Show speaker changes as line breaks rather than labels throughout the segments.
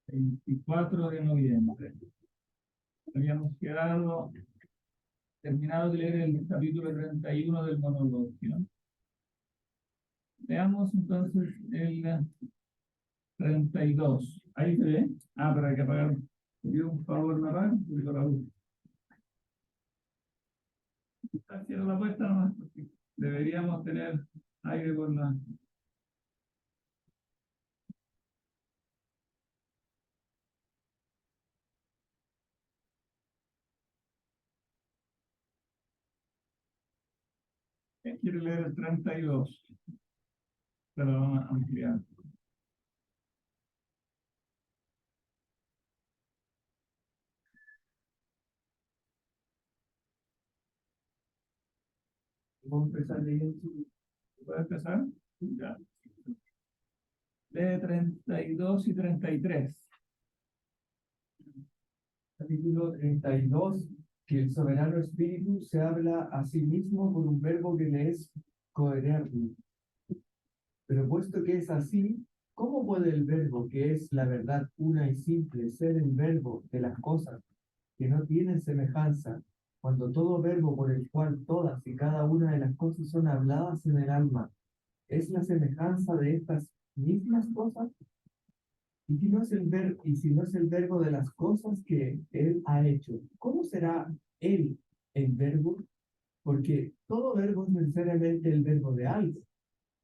24 de noviembre. Habíamos terminado de leer el capítulo 31 del monologio. Veamos entonces el 32. Ahí se ve. Para que apagar. ¿Me pido un favor, narrar? La luz. Cierra la puerta nomás, porque deberíamos tener aire por la... ¿Quién quiere leer el 32? Se lo vamos a ampliar. Vamos a empezar leyendo. ¿Puede empezar? Ya. Lee 32 y 33.
Capítulo 32, que el soberano espíritu se habla a sí mismo por un verbo que le es coherente. Pero puesto que es así, ¿cómo puede el verbo, que es la verdad una y simple, ser el verbo de las cosas que no tienen semejanza, cuando todo verbo por el cual todas y cada una de las cosas son habladas en el alma es la semejanza de estas mismas cosas? Y si no es el verbo de las cosas que él ha hecho, ¿cómo será él el verbo? Porque todo verbo es necesariamente el verbo de algo.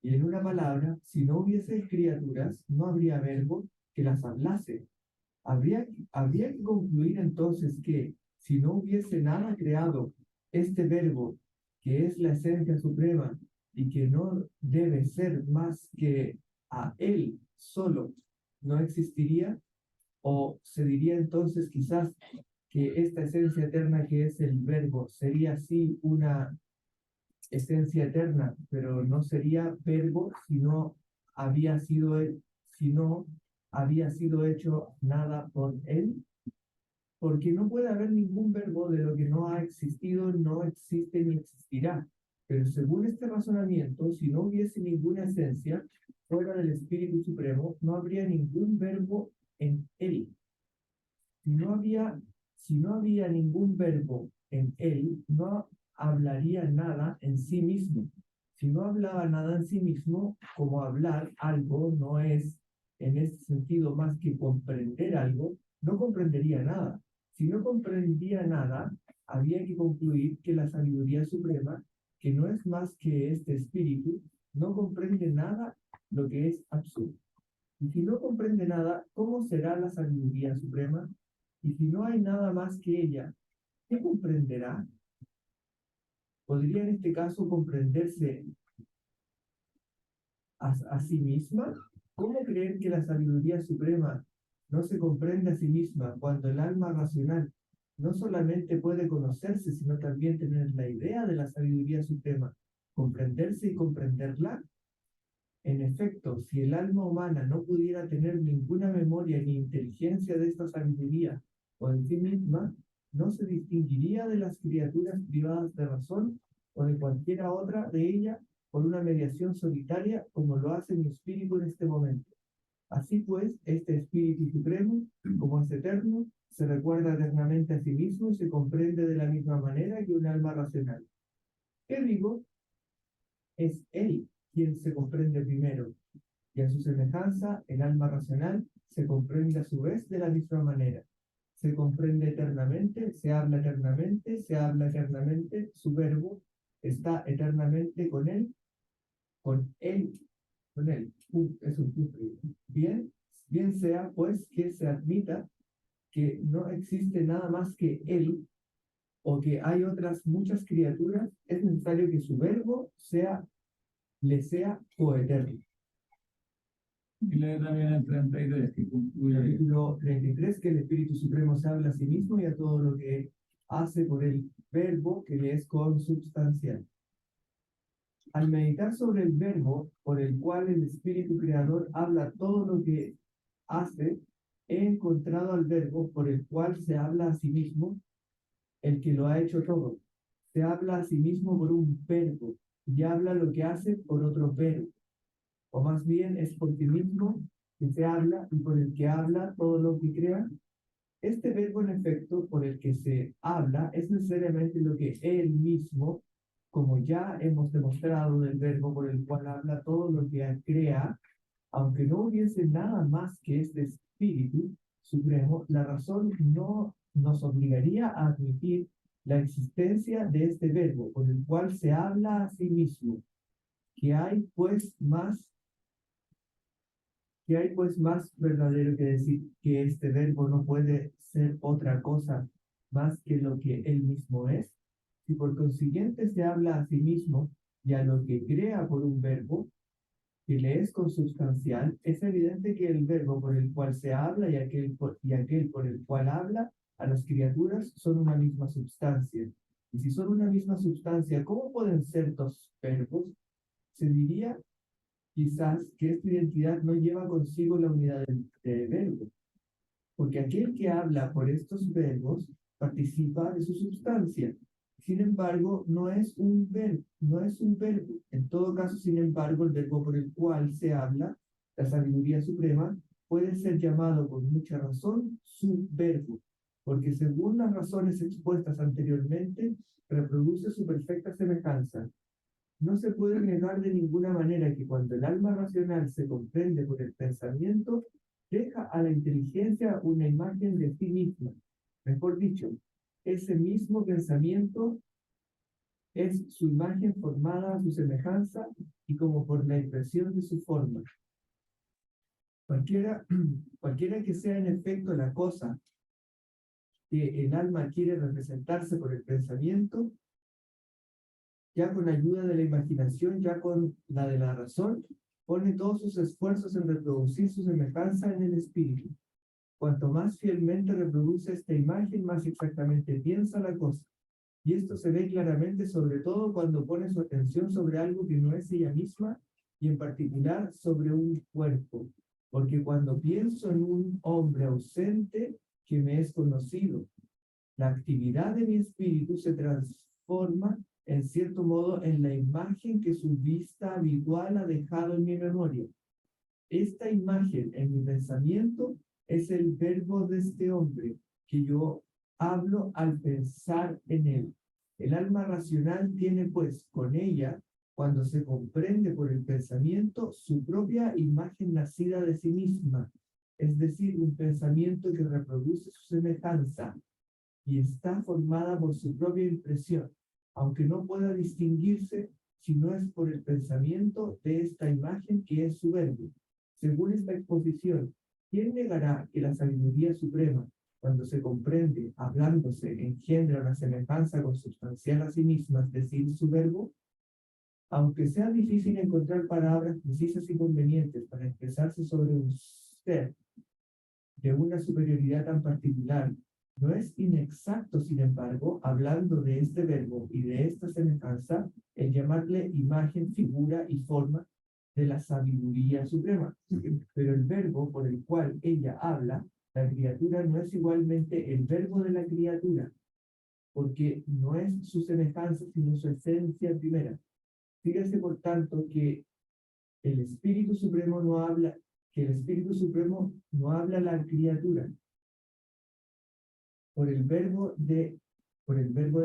Y en una palabra, si no hubiese criaturas, no habría verbo que las hablase. Habría que concluir entonces que si no hubiese nada creado, este verbo, que es la esencia suprema y que no debe ser más que a él solo, no existiría, o se diría entonces quizás que esta esencia eterna que es el verbo sería así una esencia eterna, pero no sería verbo si no había sido hecho nada por él, porque no puede haber ningún verbo de lo que no ha existido, no existe ni existirá. Pero según este razonamiento, si no hubiese ninguna esencia fuera del Espíritu Supremo, no habría ningún verbo en él. Si no había, si no había ningún verbo en él, no hablaría nada en sí mismo. Si no hablaba nada en sí mismo, como hablar algo no es en este sentido más que comprender algo, no comprendería nada. Si no comprendía nada, había que concluir que la sabiduría suprema, que no es más que este espíritu, no comprende nada lo que es absurdo. Y si no comprende nada, ¿cómo será la sabiduría suprema? Y si no hay nada más que ella, ¿qué comprenderá? ¿Podría en este caso comprenderse a sí misma? ¿Cómo creer que la sabiduría suprema no se comprende a sí misma cuando el alma racional no solamente puede conocerse, sino también tener la idea de la sabiduría suprema, comprenderse y comprenderla? En efecto, si el alma humana no pudiera tener ninguna memoria ni inteligencia de esta sabiduría o en sí misma, no se distinguiría de las criaturas privadas de razón o de cualquiera otra de ella por una mediación solitaria como lo hace mi espíritu en este momento. Así pues, este espíritu supremo, como es eterno, se recuerda eternamente a sí mismo y se comprende de la misma manera que un alma racional. ¿Qué digo? Es él quien se comprende primero, y a su semejanza, el alma racional se comprende a su vez de la misma manera. Se comprende eternamente, se habla eternamente, su verbo está eternamente con él, con él. Es un cumplido. Bien sea pues que se admita que no existe nada más que él, o que hay otras muchas criaturas, es necesario que su verbo le sea coeterno.
Y lee también el 33, que concluye.
Capítulo 33, que el Espíritu Supremo se habla a sí mismo y a todo lo que hace por el verbo que le es consubstancial. Al meditar sobre el verbo por el cual el Espíritu Creador habla todo lo que hace, he encontrado al verbo por el cual se habla a sí mismo, el que lo ha hecho todo. Se habla a sí mismo por un verbo y habla lo que hace por otro verbo. O más bien es por sí mismo que se habla y por el que habla todo lo que crea. Este verbo, en efecto, por el que se habla, es necesariamente lo que él mismo, como ya hemos demostrado del verbo por el cual habla todo lo que crea, aunque no hubiese nada más que este espíritu supremo, la razón no nos obligaría a admitir la existencia de este verbo por el cual se habla a sí mismo, que hay pues más verdadero que decir que este verbo no puede ser otra cosa más que lo que él mismo es. Si por consiguiente se habla a sí mismo y a lo que crea por un verbo que le es consubstancial, es evidente que el verbo por el cual se habla y aquel por el cual habla a las criaturas son una misma substancia. Y si son una misma substancia, ¿cómo pueden ser dos verbos? Se diría quizás que esta identidad no lleva consigo la unidad de verbo, porque aquel que habla por estos verbos participa de su substancia. Sin embargo, no es un verbo. En todo caso, sin embargo, el verbo por el cual se habla, la sabiduría suprema, puede ser llamado con mucha razón subverbo, porque según las razones expuestas anteriormente, reproduce su perfecta semejanza. No se puede negar de ninguna manera que cuando el alma racional se comprende por el pensamiento, deja a la inteligencia una imagen de sí misma. Mejor dicho, ese mismo pensamiento es su imagen formada a su semejanza y como por la impresión de su forma. Cualquiera, cualquiera que sea en efecto la cosa que el alma quiere representarse por el pensamiento, ya con ayuda de la imaginación, ya con la de la razón, pone todos sus esfuerzos en reproducir su semejanza en el espíritu. Cuanto más fielmente reproduce esta imagen, más exactamente piensa la cosa. Y esto se ve claramente sobre todo cuando pone su atención sobre algo que no es ella misma y en particular sobre un cuerpo. Porque cuando pienso en un hombre ausente que me es conocido, la actividad de mi espíritu se transforma en cierto modo en la imagen que su vista habitual ha dejado en mi memoria. Esta imagen en mi pensamiento es el verbo de este hombre que yo hablo al pensar en él. El alma racional tiene pues con ella, cuando se comprende por el pensamiento, su propia imagen nacida de sí misma, es decir, un pensamiento que reproduce su semejanza y está formada por su propia impresión, aunque no pueda distinguirse si no es por el pensamiento de esta imagen que es su verbo. Según esta exposición, ¿quién negará que la sabiduría suprema, cuando se comprende, hablándose, engendra una semejanza consubstancial a sí misma, es decir, su verbo? Aunque sea difícil encontrar palabras precisas y convenientes para expresarse sobre un ser de una superioridad tan particular, no es inexacto, sin embargo, hablando de este verbo y de esta semejanza, el llamarle imagen, figura y forma de la sabiduría suprema. Pero el verbo por el cual ella habla, la criatura, no es igualmente el verbo de la criatura, porque no es su semejanza, sino su esencia primera. Fíjese, por tanto, que el Espíritu Supremo no habla, que el Espíritu Supremo no habla a la criatura por el verbo de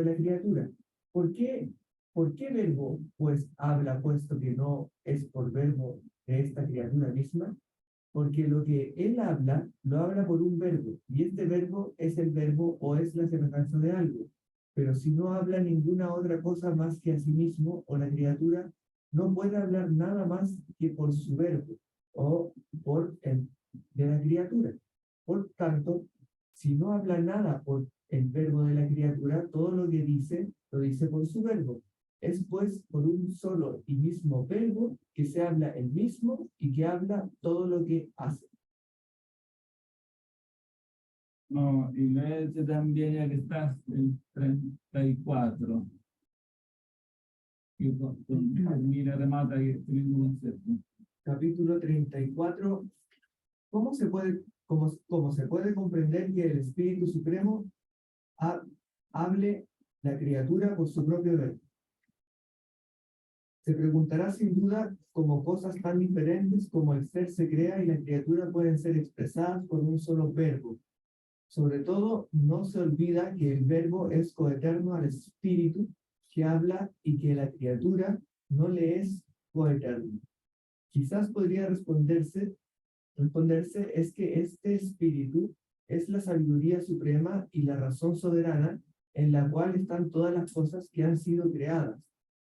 la criatura. ¿Por qué? ¿Por qué verbo pues habla, puesto que no es por verbo de esta criatura misma? Porque lo que él habla, lo habla por un verbo, y este verbo es el verbo o es la semejanza de algo. Pero si no habla ninguna otra cosa más que a sí mismo o la criatura, no puede hablar nada más que por su verbo o por el de la criatura. Por tanto, si no habla nada por el verbo de la criatura, todo lo que dice, lo dice por su verbo. Es pues por un solo y mismo verbo que se habla el mismo y que habla todo lo que hace.
No, y léete también, ya que estás, el 34. Que termina, remata este mismo concepto.
Capítulo 34. ¿Cómo se puede comprender que el Espíritu Supremo hable la criatura por su propio verbo? Se preguntará sin duda cómo cosas tan diferentes como el ser se crea y la criatura pueden ser expresadas por un solo verbo. Sobre todo, no se olvida que el verbo es coeterno al espíritu que habla y que la criatura no le es coeterno. Quizás podría responderse es que este espíritu es la sabiduría suprema y la razón soberana en la cual están todas las cosas que han sido creadas,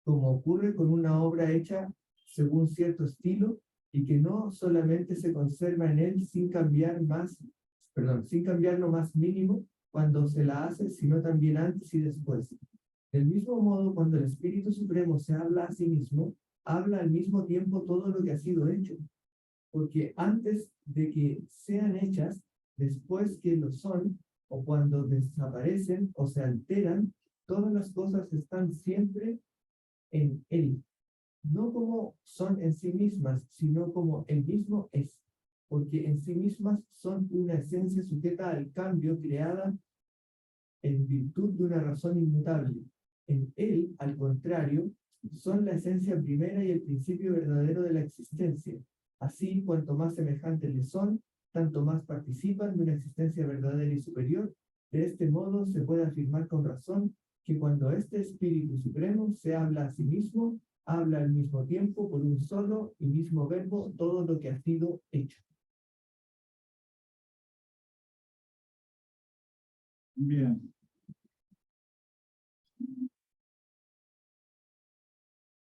como ocurre con una obra hecha según cierto estilo y que no solamente se conserva en él sin cambiar lo más mínimo cuando se la hace, sino también antes y después. Del mismo modo, cuando el Espíritu Supremo se habla a sí mismo, habla al mismo tiempo todo lo que ha sido hecho, porque antes de que sean hechas, después que lo son, o cuando desaparecen o se alteran, todas las cosas están siempre en él, no como son en sí mismas, sino como él mismo es, porque en sí mismas son una esencia sujeta al cambio, creada en virtud de una razón inmutable. En él, al contrario, son la esencia primera y el principio verdadero de la existencia. Así, cuanto más semejantes le son, tanto más participan de una existencia verdadera y superior. De este modo, se puede afirmar con razón que cuando este Espíritu Supremo se habla a sí mismo, habla al mismo tiempo por un solo y mismo verbo todo lo que ha sido hecho.
Bien.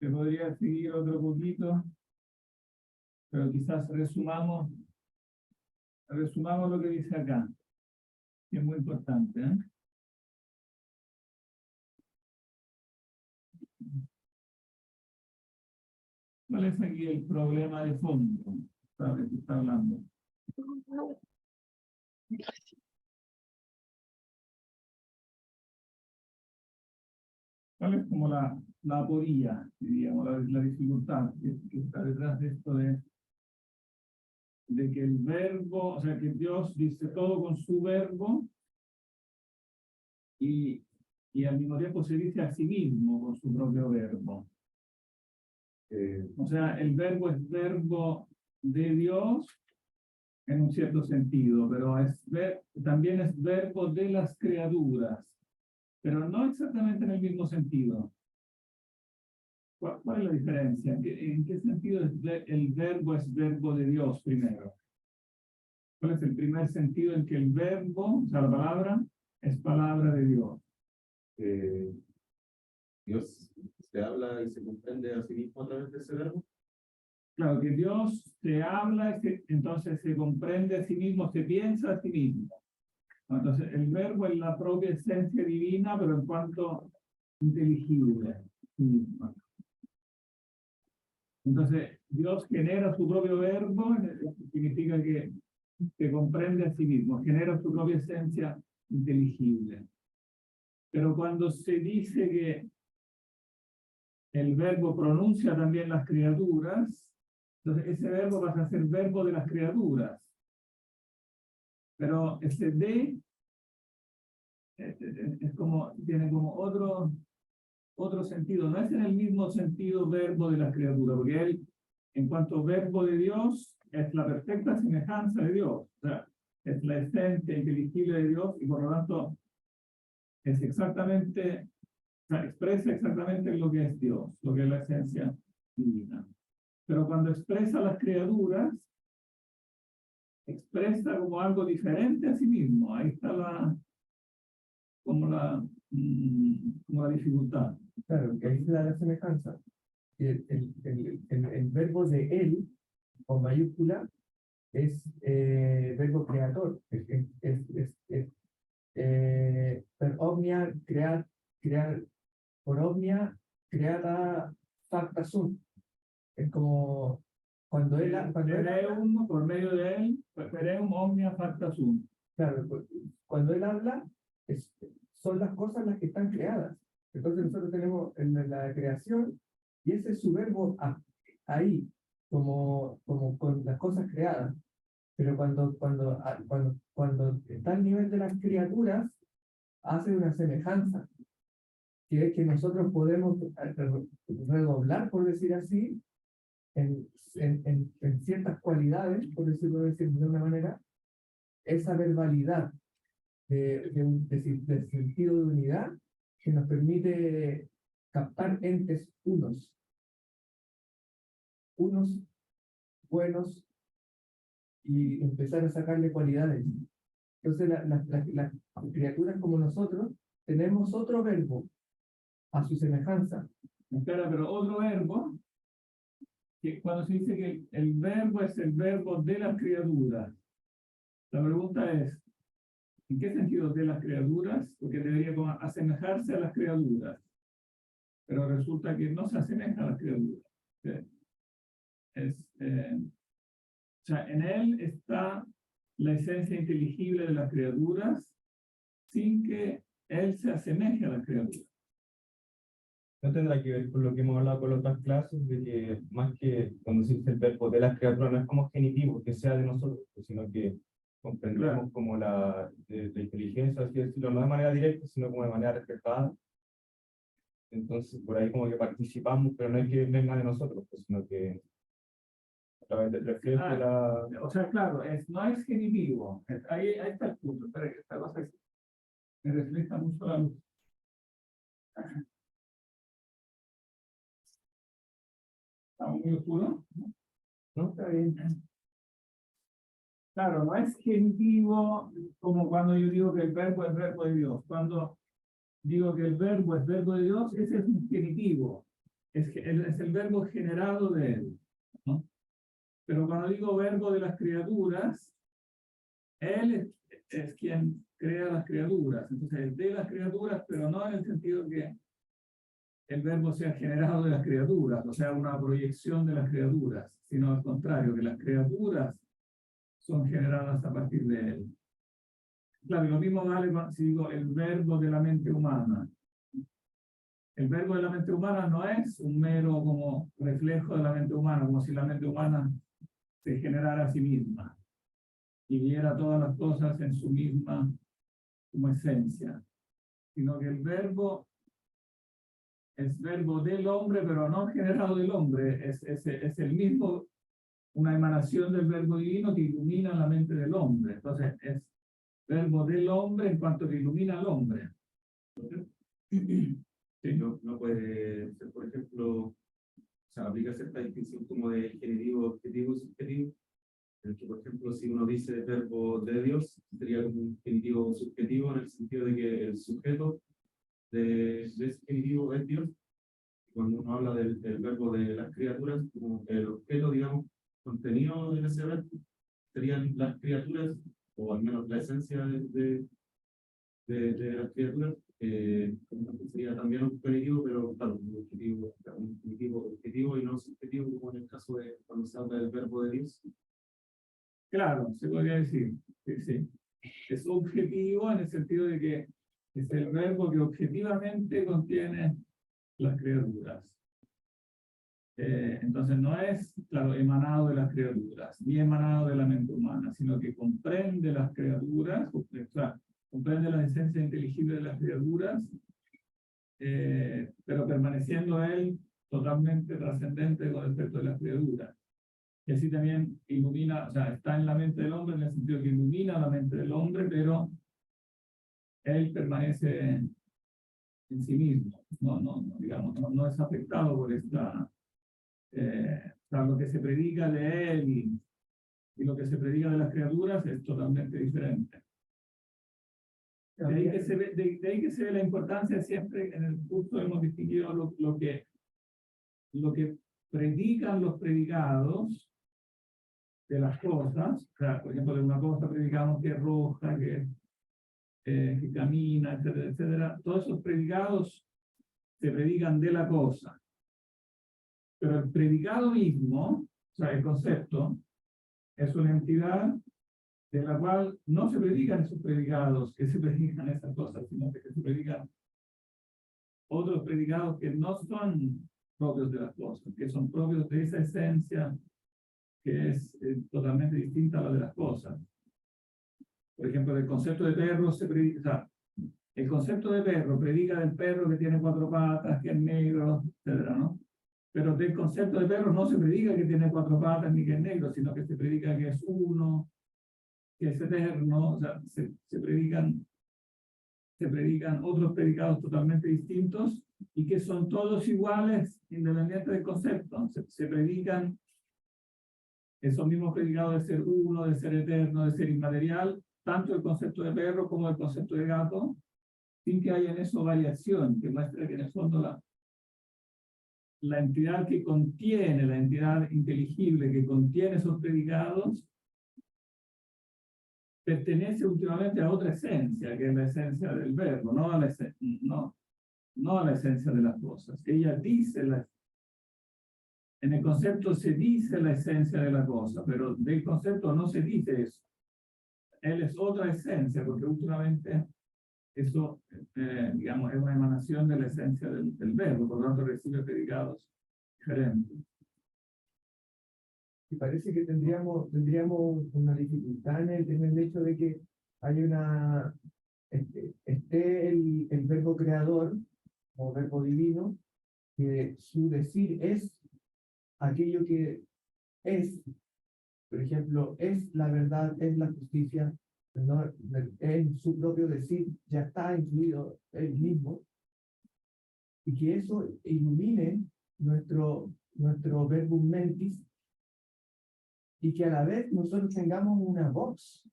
Se podría seguir otro poquito, pero quizás resumamos lo que dice acá, que es muy importante, ¿eh? ¿Cuál es aquí el problema de fondo? ¿Sabes qué está hablando? ¿Cuál es como la aporía, diríamos, la dificultad que está detrás de esto de que el verbo, o sea, que Dios dice todo con su verbo y al mismo tiempo se dice a sí mismo con su propio verbo? O sea, el verbo es verbo de Dios en un cierto sentido, pero también es verbo de las criaturas, pero no exactamente en el mismo sentido. ¿Cuál es la diferencia? ¿En qué sentido el verbo es verbo de Dios primero? ¿Cuál es el primer sentido en que el verbo, o sea, la palabra, es palabra de Dios?
Dios se habla y se comprende a sí mismo a través de ese verbo.
Claro, que Dios se habla, entonces se comprende a sí mismo, se piensa a sí mismo. Entonces, el verbo es la propia esencia divina, pero en cuanto inteligible. Entonces, Dios genera su propio verbo, significa que se comprende a sí mismo, genera su propia esencia inteligible. Pero cuando se dice que el verbo pronuncia también las criaturas, entonces ese verbo pasa a ser verbo de las criaturas. Pero ese de es como, tiene como otro sentido, no es en el mismo sentido verbo de las criaturas, porque él, en cuanto verbo de Dios, es la perfecta semejanza de Dios, o sea, es la esencia inteligible de Dios y por lo tanto es exactamente, o sea, expresa exactamente lo que es Dios, lo que es la esencia divina. Pero cuando expresa las criaturas, expresa como algo diferente a sí mismo. Ahí está como la dificultad.
Claro, que ahí se da la semejanza. El verbo de él, con mayúscula, es verbo creador. Per omnia crear, por omnia creata facta sum. Es como cuando él
Por medio de él, pereum omnia facta sum.
claro, cuando él habla, son las cosas las que están creadas. Entonces nosotros tenemos la creación y ese es su verbo ahí, como con las cosas creadas. Pero cuando está al nivel de las criaturas, hace una semejanza que es que nosotros podemos redoblar, por decir así, en ciertas cualidades, por decirlo de una manera, esa verbalidad de sentido de unidad que nos permite captar entes unos buenos y empezar a sacarle cualidades. Entonces las criaturas como nosotros tenemos otro verbo a su semejanza.
Espera, pero otro verbo, que cuando se dice que el verbo es el verbo de las criaturas, la pregunta es, ¿en qué sentido de las criaturas? Porque debería como asemejarse a las criaturas, pero resulta que no se asemeja a las criaturas. O sea, en él está la esencia inteligible de las criaturas sin que él se asemeje a las criaturas.
No tendrá que ver con lo que hemos hablado con las otras clases, de que más que cuando se dice el verbo de las criaturas no es como genitivo, que sea de nosotros, sino que comprendemos como la inteligencia, así decirlo, no de manera directa, sino como de manera reflejada. Entonces, por ahí como que participamos, pero no es que venga de nosotros, pues, sino que a través del reflejo de la...
O sea, claro, no es genitivo. Ahí está el punto. Espera, que esta cosa me refleja mucho la luz. ¿Está muy oscuro?
¿No? Está bien.
Claro, no es genitivo como cuando yo digo que el verbo es verbo de Dios. Cuando digo que el verbo es verbo de Dios, ese es un genitivo. Es el verbo generado de él, ¿no? Pero cuando digo verbo de las criaturas, él es quien crea las criaturas. Entonces, es de las criaturas, pero no en el sentido que el verbo sea generado de las criaturas, o sea, una proyección de las criaturas, sino al contrario, que las criaturas son generadas a partir de él. Claro, y lo mismo vale si digo el verbo de la mente humana. El verbo de la mente humana no es un mero como reflejo de la mente humana, como si la mente humana se generara a sí misma y viera todas las cosas en su misma como esencia, sino que el verbo es verbo del hombre, pero no generado del hombre, es el mismo, una emanación del verbo divino que ilumina la mente del hombre. Entonces es verbo del hombre en cuanto que ilumina al hombre.
Sí, no puede ser, por ejemplo, o sea, aplicarse esta distinción como de genitivo, objetivo y subjetivo, en el que, por ejemplo, si uno dice verbo de Dios, sería como un genitivo subjetivo en el sentido de que el sujeto de ese genitivo es Dios. Cuando uno habla del verbo de las criaturas, como el objeto, digamos, contenido en ese verbo, serían las criaturas, o al menos la esencia de las criaturas, sería también un genitivo, pero claro, un objetivo y no subjetivo, como en el caso de cuando se habla del verbo de Dios.
Claro, se podría decir, sí. Es objetivo en el sentido de que es el verbo que objetivamente contiene las criaturas. Entonces no es, claro, emanado de las criaturas, ni emanado de la mente humana, sino que comprende las criaturas, o sea, comprende la esencia inteligible de las criaturas, pero permaneciendo él totalmente trascendente con respecto de las criaturas. Y así también ilumina, o sea, está en la mente del hombre en el sentido que ilumina la mente del hombre, pero él permanece en sí mismo, digamos, no es afectado por esta, o sea, lo que se predica de él y lo que se predica de las criaturas es totalmente diferente. De ahí que se ve la importancia siempre, en el curso hemos distinguido lo que predican los predicados de las cosas. O sea, por ejemplo, de una cosa predicamos que es roja, que camina, etcétera, etcétera. Todos esos predicados se predican de la cosa. Pero el predicado mismo, o sea, el concepto, es una entidad de la cual no se predican esos predicados, que se predican esas cosas, sino que se predican otros predicados que no son propios de las cosas, que son propios de esa esencia que es totalmente distinta a la de las cosas. Por ejemplo, el concepto de perro se predica, o sea, El concepto de perro predica del perro que tiene 4 patas, que es negro, etcétera, ¿no? Pero del concepto de perro no se predica que tiene 4 patas ni que es negro, sino que se predica que es uno, que es eterno, o sea, se predican otros predicados totalmente distintos y que son todos iguales independiente del concepto. Se predican esos mismos predicados de ser uno, de ser eterno, de ser inmaterial, tanto el concepto de perro como el concepto de gato, sin que haya en eso variación, que muestra que en el fondo la entidad que contiene, la entidad inteligible que contiene esos predicados, pertenece últimamente a otra esencia, que es la esencia del verbo, no a la esencia de las cosas. Ella dice, en el concepto se dice la esencia de la cosa, pero del concepto no se dice eso. Él es otra esencia, porque últimamente eso, digamos, es una emanación de la esencia del verbo, por lo tanto recibe predicados diferentes.
Y parece que tendríamos una dificultad en el hecho de que hay esté el verbo creador o verbo divino, que su decir es aquello que es, por ejemplo, es la verdad, es la justicia, ¿no? En su propio decir ya está incluido él mismo, y que eso ilumine nuestro verbum mentis, y que a la vez nosotros tengamos una voz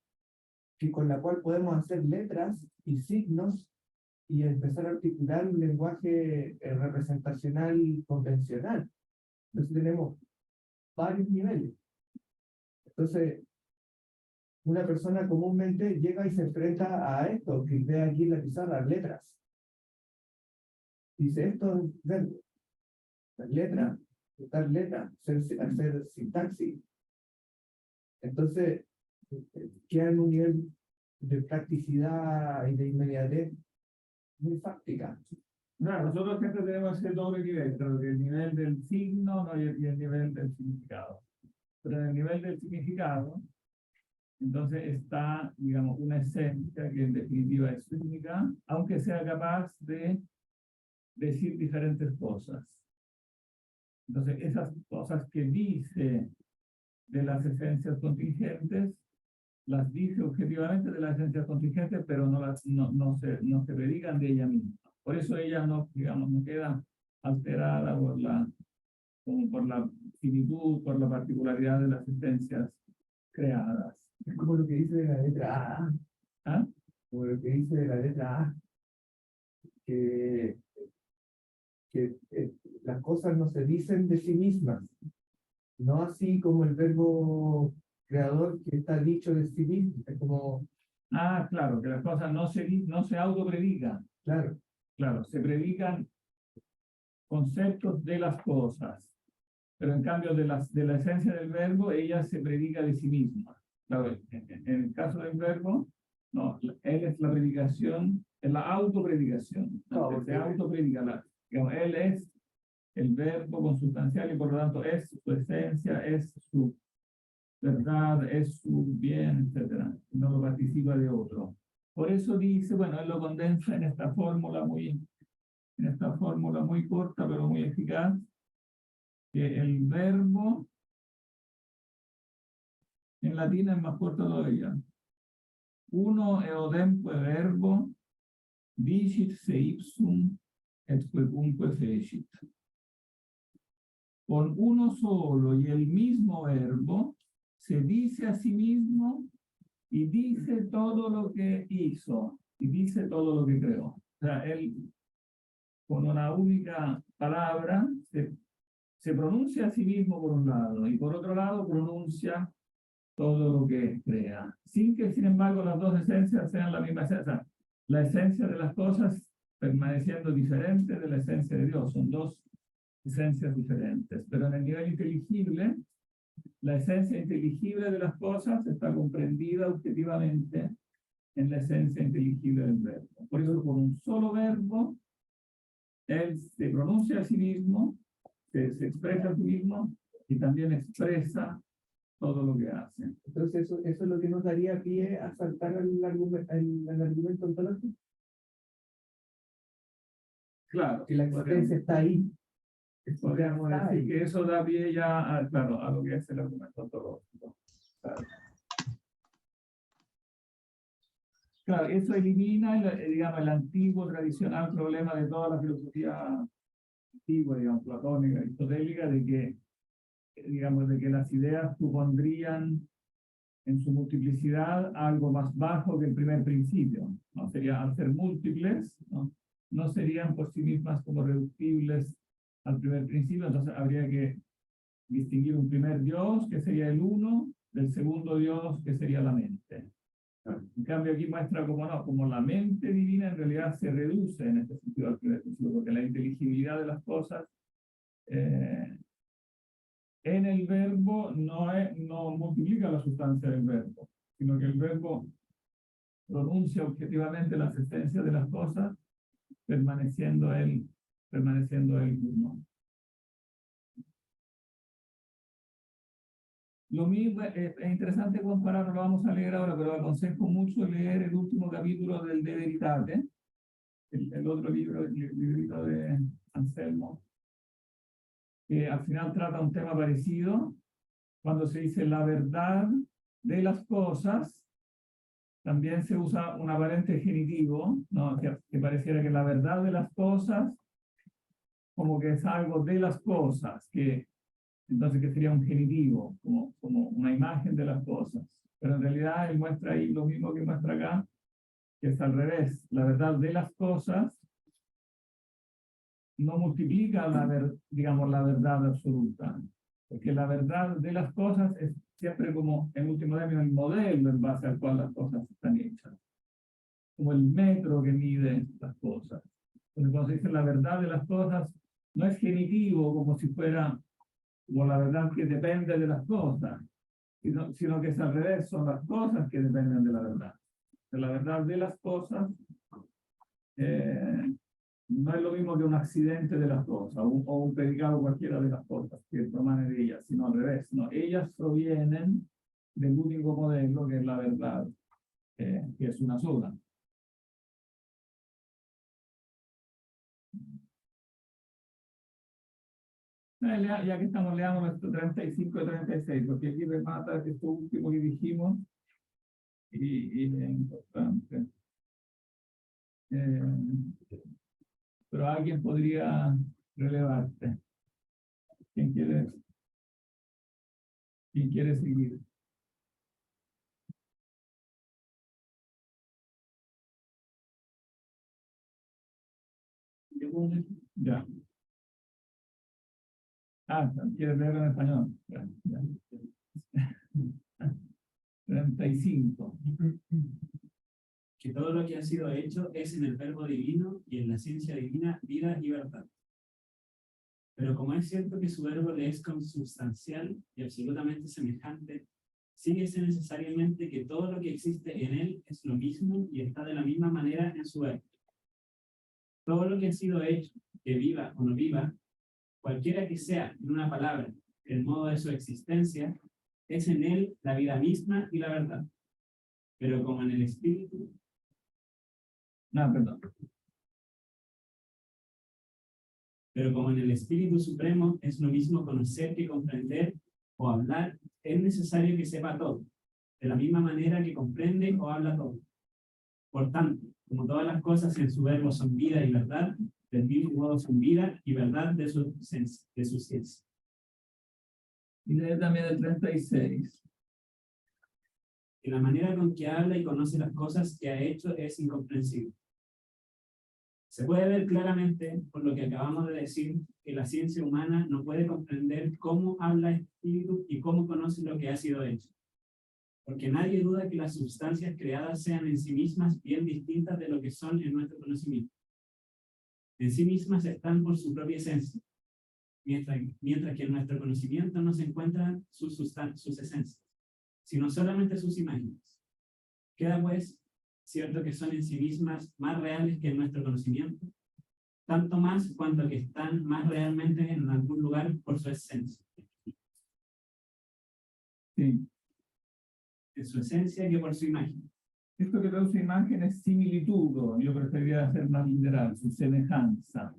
con la cual podemos hacer letras y signos y empezar a articular un lenguaje representacional convencional. Entonces tenemos varios niveles. Entonces, una persona comúnmente llega y se enfrenta a esto, que ve aquí en la pizarra, letras. Dice, esto es verbo. Dar letra, hacer sintaxis. Entonces, queda en un nivel de practicidad y de inmediatez muy fáctica.
Claro, nosotros siempre tenemos ese doble nivel, pero el nivel del signo, ¿no? y el nivel del significado. Pero en el nivel del significado, entonces está, digamos, una esencia que en definitiva es única, aunque sea capaz de decir diferentes cosas. Entonces, esas cosas que dice de las esencias contingentes, las dice objetivamente de las esencias contingentes, pero no se predican de ella misma. Por eso ella no, digamos, no queda alterada por la finitud, por la particularidad de las esencias creadas.
Es como lo que dice de la letra A.
¿Ah?
Como lo que dice de la letra A. Que las cosas no se dicen de sí mismas. No así como el verbo creador que está dicho de sí mismo. Es como...
Ah, claro, que las cosas no se autopredican.
Claro.
Claro, se predican conceptos de las cosas, pero en cambio de la esencia del verbo, ella se predica de sí misma. Claro, en el caso del verbo, no, él es la predicación, es la autopredicación.
No,
se autopredica. Digamos, él es el verbo consustancial y por lo tanto es su esencia, es su verdad, es su bien, etc. No lo participa de otro. Por eso dice, bueno, él lo condensa en esta fórmula muy corta, pero muy eficaz, que el verbo, en latín es más corto todavía. Uno eodemque verbo, dicit se ipsum, et quecunque fecit. Con uno solo y el mismo verbo, se dice a sí mismo y dice todo lo que hizo, y dice todo lo que creó. O sea, él, con una única palabra, se pronuncia a sí mismo por un lado, y por otro lado pronuncia todo lo que crea, sin que, sin embargo, las dos esencias sean la misma esencia. O sea, la esencia de las cosas permaneciendo diferente de la esencia de Dios. Son dos esencias diferentes, pero en el nivel inteligible, la esencia inteligible de las cosas está comprendida objetivamente en la esencia inteligible del verbo. Por eso, con un solo verbo, él se pronuncia a sí mismo, se expresa a sí mismo y también expresa todo lo que hace.
Entonces, eso es lo que nos daría pie a saltar al argumento ontológico.
Claro.
Si la existencia está ahí.
Podríamos
Está
decir
ahí.
que eso da pie ya a, claro, a lo que es el argumento ontológico. Claro. Claro, eso elimina, digamos, el antiguo, tradicional problema de toda la filosofía antigua, digamos, platónica, aristotélica, de que, digamos, de que las ideas supondrían en su multiplicidad algo más bajo que el primer principio, ¿no? Sería, al ser múltiples, ¿no? No serían por sí mismas como reductibles al primer principio, entonces habría que distinguir un primer Dios, que sería el uno, del segundo Dios, que sería la mente. En cambio, aquí muestra como no, como la mente divina en realidad se reduce en este sentido al primer principio, porque la inteligibilidad de las cosas en el verbo no multiplica la sustancia del verbo, sino que el verbo pronuncia objetivamente las esencias de las cosas, permaneciendo él uno. Lo mismo es interesante comparar, lo vamos a leer ahora, pero aconsejo mucho leer el último capítulo del De Veritate, el otro libro, el librito de Anselmo, que al final trata un tema parecido, cuando se dice la verdad de las cosas, también se usa un aparente genitivo, ¿no? Que pareciera que la verdad de las cosas, como que es algo de las cosas, que entonces que sería un genitivo, como una imagen de las cosas. Pero en realidad él muestra ahí lo mismo que muestra acá, que es al revés. La verdad de las cosas no multiplica digamos, la verdad absoluta, porque la verdad de las cosas es siempre como, en último término, el modelo en base al cual las cosas están hechas, como el metro que mide las cosas. Entonces, cuando se dice la verdad de las cosas, no es genitivo como si fuera como la verdad que depende de las cosas, sino que es al revés, son las cosas que dependen de la verdad. De la verdad de las cosas no es lo mismo que un accidente de las cosas o un predicado cualquiera de las cosas que promane de ellas, sino al revés. No, ellas provienen del único modelo que es la verdad, que es una sola. Ya que estamos, leamos nuestro 35 y 36, porque aquí remata esto último que dijimos y es importante. Pero alguien podría relevarte. ¿Quién quiere seguir? Ya. Ah, ¿quieres leerlo en español? Ya, ya. 35.
Que todo lo que ha sido hecho es en el verbo divino y en la ciencia divina vida y verdad. Pero como es cierto que su verbo le es consubstancial y absolutamente semejante, síguese necesariamente que todo lo que existe en él es lo mismo y está de la misma manera en su verbo. Todo lo que ha sido hecho, que viva o no viva, cualquiera que sea, en una palabra, el modo de su existencia, es en él la vida misma y la verdad. Pero como en el espíritu,
No, perdón.
pero como en el Espíritu Supremo es lo mismo conocer que comprender o hablar, es necesario que sepa todo, de la misma manera que comprende o habla todo. Por tanto, como todas las cosas en su verbo son vida y verdad, del mismo modo son vida y verdad de su ciencia.
Y lee también el 36.
Que la manera con que habla y conoce las cosas que ha hecho es incomprensible. Se puede ver claramente, por lo que acabamos de decir, que la ciencia humana no puede comprender cómo habla el espíritu y cómo conoce lo que ha sido hecho. Porque nadie duda que las sustancias creadas sean en sí mismas bien distintas de lo que son en nuestro conocimiento. En sí mismas están por su propia esencia, mientras que en nuestro conocimiento no se encuentran sus esencias, sino solamente sus imágenes. Queda pues cierto que son en sí mismas más reales que en nuestro conocimiento, tanto más cuanto que están más realmente en algún lugar por su esencia.
Sí.
En su esencia que por su imagen.
Esto que traduce imagen es similitud, o yo preferiría hacer más literal, su semejanza.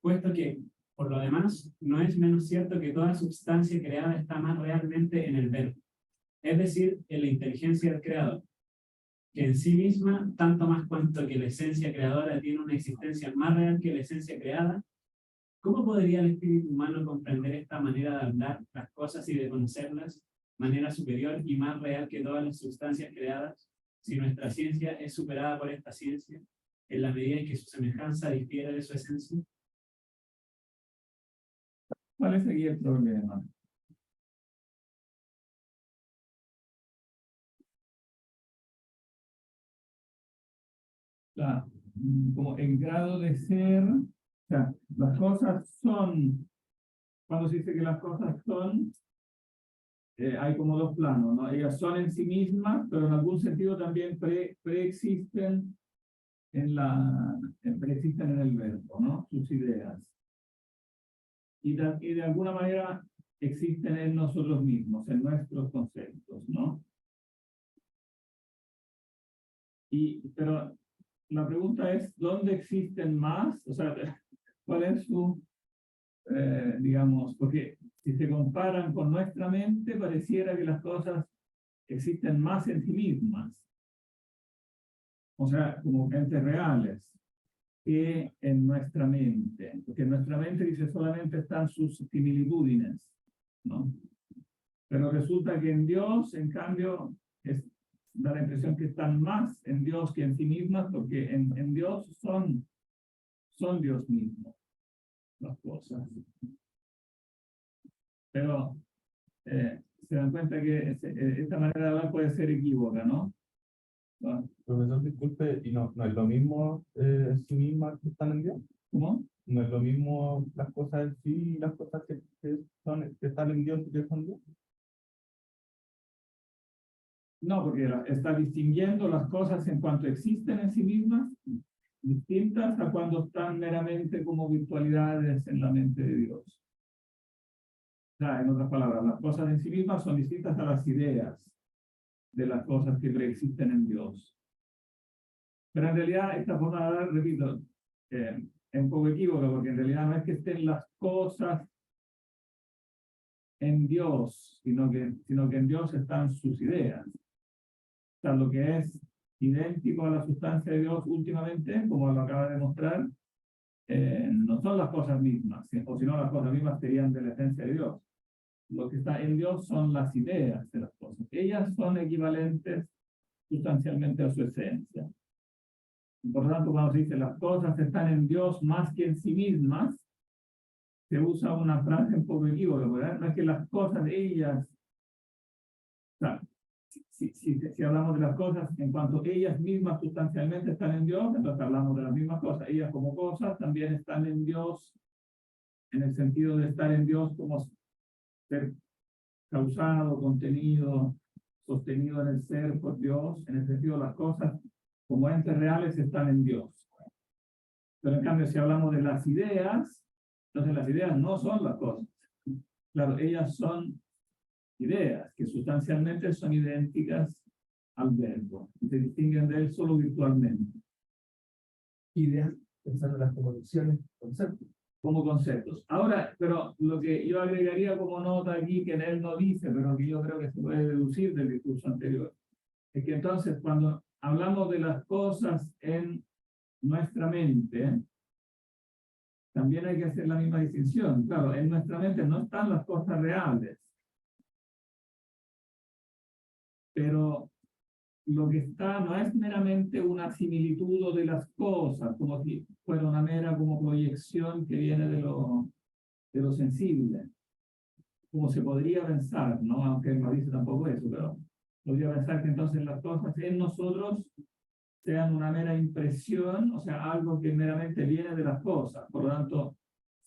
Puesto que, por lo demás, no es menos cierto que toda sustancia creada está más realmente en el verbo, es decir, en la inteligencia del creador, que en sí misma, tanto más cuanto que la esencia creadora tiene una existencia más real que la esencia creada. ¿Cómo podría el espíritu humano comprender esta manera de hablar las cosas y de conocerlas, manera superior y más real que todas las sustancias creadas, si nuestra ciencia es superada por esta ciencia, en la medida en que su semejanza difiere de su esencia?
¿Cuál es aquí el problema? Como el grado de ser, o sea, las cosas son, cuando se dice que las cosas son, hay como dos planos, ¿no? Ellas son en sí mismas, pero en algún sentido también preexisten preexisten en el verbo, ¿no? Sus ideas. Y de alguna manera existen en nosotros mismos, en nuestros conceptos, ¿no? Pero la pregunta es, ¿dónde existen más? O sea, ¿cuál es su, digamos, porque si se comparan con nuestra mente, pareciera que las cosas existen más en sí mismas. O sea, como entes reales, que en nuestra mente. Porque en nuestra mente dice solamente están sus similitudines, ¿no? Pero resulta que en Dios, en cambio, da la impresión que están más en Dios que en sí mismas, porque en Dios son Dios mismo las cosas. Pero se dan cuenta que esta manera de hablar puede ser equívoca, ¿no? ¿No?
Profesor, disculpe, ¿y no es lo mismo en sí mismas que están en Dios?
¿Cómo?
¿No es lo mismo las cosas en sí y las cosas que están en Dios y que son Dios?
No, porque está distinguiendo las cosas en cuanto existen en sí mismas, distintas a cuando están meramente como virtualidades en la mente de Dios. O sea, en otras palabras, las cosas en sí mismas son distintas a las ideas de las cosas que preexisten en Dios. Pero en realidad esta forma de hablar, repito, es un poco equívoca, porque en realidad no es que estén las cosas en Dios, sino que en Dios están sus ideas. O sea, lo que es idéntico a la sustancia de Dios últimamente, como lo acaba de mostrar, no son las cosas mismas, o si no las cosas mismas serían de la esencia de Dios. Lo que está en Dios son las ideas de las cosas. Ellas son equivalentes sustancialmente a su esencia. Por lo tanto, cuando se dice las cosas están en Dios más que en sí mismas, se usa una frase un poco equívoca, ¿verdad? No es que las cosas, ellas, o sea, si hablamos de las cosas en cuanto ellas mismas sustancialmente están en Dios, entonces hablamos de las mismas cosas. Ellas como cosas también están en Dios, en el sentido de estar en Dios como ser causado, contenido, sostenido en el ser por Dios, en el sentido de las cosas como entes reales están en Dios. Pero en cambio, si hablamos de las ideas, entonces las ideas no son las cosas. Claro, ellas son ideas que sustancialmente son idénticas al verbo, y se distinguen de él solo virtualmente.
Ideas, pensando en las conexiones, conceptos.
Como conceptos. Ahora, pero lo que yo agregaría como nota aquí, que él no dice, pero que yo creo que se puede deducir del discurso anterior, es que entonces cuando hablamos de las cosas en nuestra mente, también hay que hacer la misma distinción. Claro, en nuestra mente no están las cosas reales, pero lo que está no es meramente una similitud de las cosas, como si fuera una mera como proyección que viene de lo sensible, como se podría pensar, ¿no? Aunque no dice tampoco eso, pero podría pensar que entonces las cosas en nosotros sean una mera impresión, o sea, algo que meramente viene de las cosas, por lo tanto,